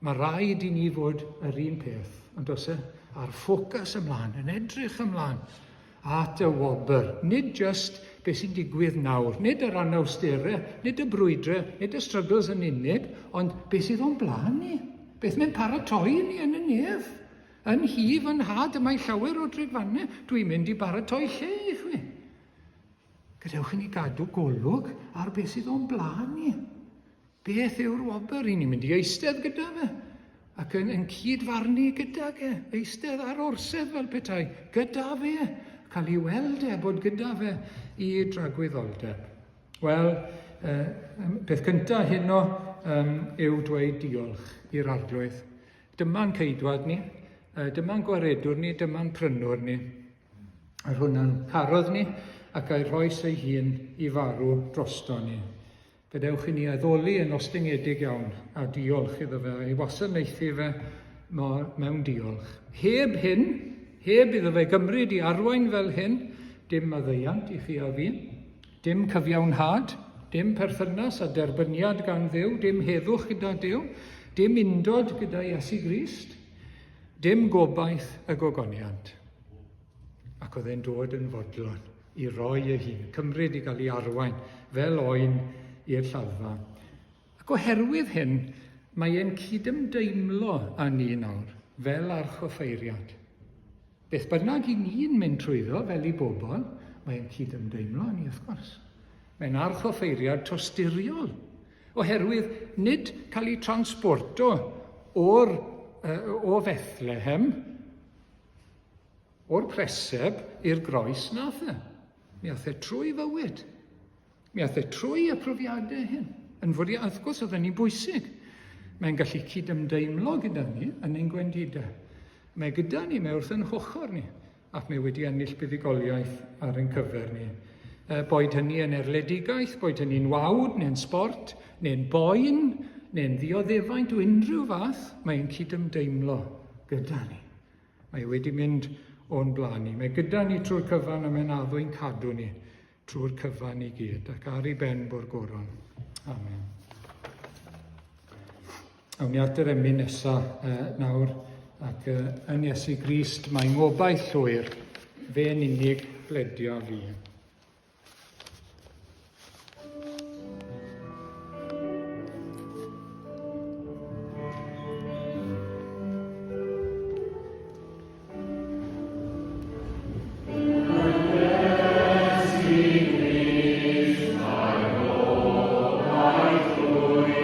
Mae rhaid i ni fod yr un peth, ond os a'r ffocws ymlaen, yn edrych ymlaen at y wobr. Nid just beth sy'n digwydd nawr, nid yr anawsterau, nid y brwydrau, nid y struggles yn unig, ond beth sydd o'n blaen ni. Beth mae'n paratoi ni yn y nef. Yn hif, yn had, y mae llawer o dregfannau. Dwi'n mynd i baratoi lle i chwi. Gadewch i ni gadw golwg ar beth sydd o'n blaen ni. Beth yw'r wobr? I ni'n mynd i eistedd gyda fe. Ac yn cydfarnu gyda fe. Eistedd ar orsedd fel petai. Gyda fe. Cael ei weld bod gyda fe i dragwyddoldeb. Wel, beth cyntaf heno yw dweud diolch i'r arglwydd. Dyma'n ceidwad ni, dyma'n gwaredwr ni, dyma'n prynwr ni. Ar hwnna'n carodd ni ac a'i rhoes ei hun i farw drosto ni. Gadewch i ni addoli yn ostyngedig iawn a diolch iddo fe, i wasanaethu fe mewn diolch. Heb hyn, heb iddo fe gymryd i arwain fel hyn, dim maddeiant i chi a fi, dim cyfiawnhad, dim perthynas a derbyniad gan Dduw, dim heddwch gyda Duw, dim undod gyda Iesu Grist, dim gobaith y gogoniant. Ac oedd e'n dod yn fodlon i roi ei hun, cymryd i gael ei arwain fel oen i'r lladdfa. Ac oherwydd hyn, mae e'n cydymdeimlo â ni nawr, fel archoffeiriad. Beth bynnag i ni'n mynd trwyddo fel i bobl, mae'n cydymdeimlo â ni, wrth gwrs. Mae'n archoffeiriad tosturiol. Oherwydd nid cael ei transporto o Fethlehem, o'r preseb i'r groes nath e. Mi ath e trwy fywyd. Mi ath e trwy y profiadau hyn. Yn fwriad, wrth gwrs, oedd hynny'n bwysig. Mae'n gallu cydymdeimlo gyda ni yn ein gwendidau. Mae gyda ni, mae wrth yn hwchor ni, ac mae wedi ennill buddigoliaeth ar ein cyfer ni. Boed hynny yn erledigaeth, boed hynny'n wawd, neu'n sport, neu'n boen, neu'n ddioddefaint o unrhyw fath, mae'n cydymdeimlo gyda ni. Mae wedi mynd o'n blaen ni. Mae gyda ni trwy'r cyfan a mae'n addwy'n cadw ni trwy'r cyfan i gyd, ac ar ei ben bwr goron. Amen. Awn ni at yr emyn nesaf nawr. Ac yn Iesu Grist mae'n ngobaith llwyr, fe'n unig bledio fi. Iesu Grist, mae'n ngobaith llwyr,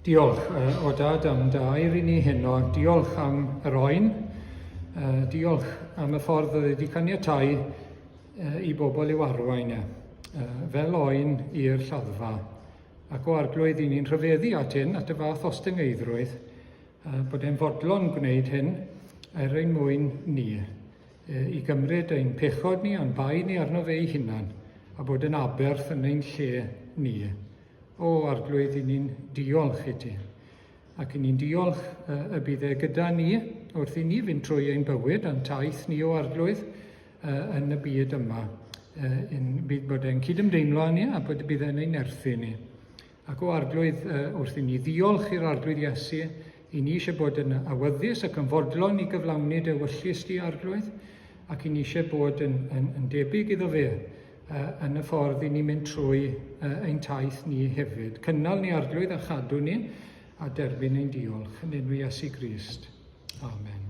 Diolch o dad am dair i ni heno. Diolch am yr oen. Diolch am y ffordd oedd wedi caniatáu i bobl i'w arwain fel oen i'r lladdfa. Ac o arglwydd i ni'n rhyfeddu at hyn, at y fath ostyngeidrwydd, bod e'n fodlon gwneud hyn ein mwyn ni, i gymryd ein pechod ni a'n bai ni arno fe ei hunan, a bod yn aberth yn ein lle ni. O arglwydd i ni'n diolch i ti. Ac i ni'n diolch y bydd e gyda ni wrth i ni fynd trwy ein bywyd a'n taith ni o arglwydd yn y byd yma. Bydd bod e'n cydymdeimlo ni a bod bydd e'n ein nerthu ni. Ac o arglwydd wrth i ni ddiolch i'r arglwydd Iesu, i ni eisiau bod yn awyddus ac yn fodlon i gyflawni dy wyllus di arglwydd, ac i ni eisiau bod yn debyg iddo fe yn y ffordd i ni'n mynd trwy ein taith ni hefyd. Cynnal ni arglwydd a chadw ni a derbyn ein diolch yn enw Iesu Grist. Amen.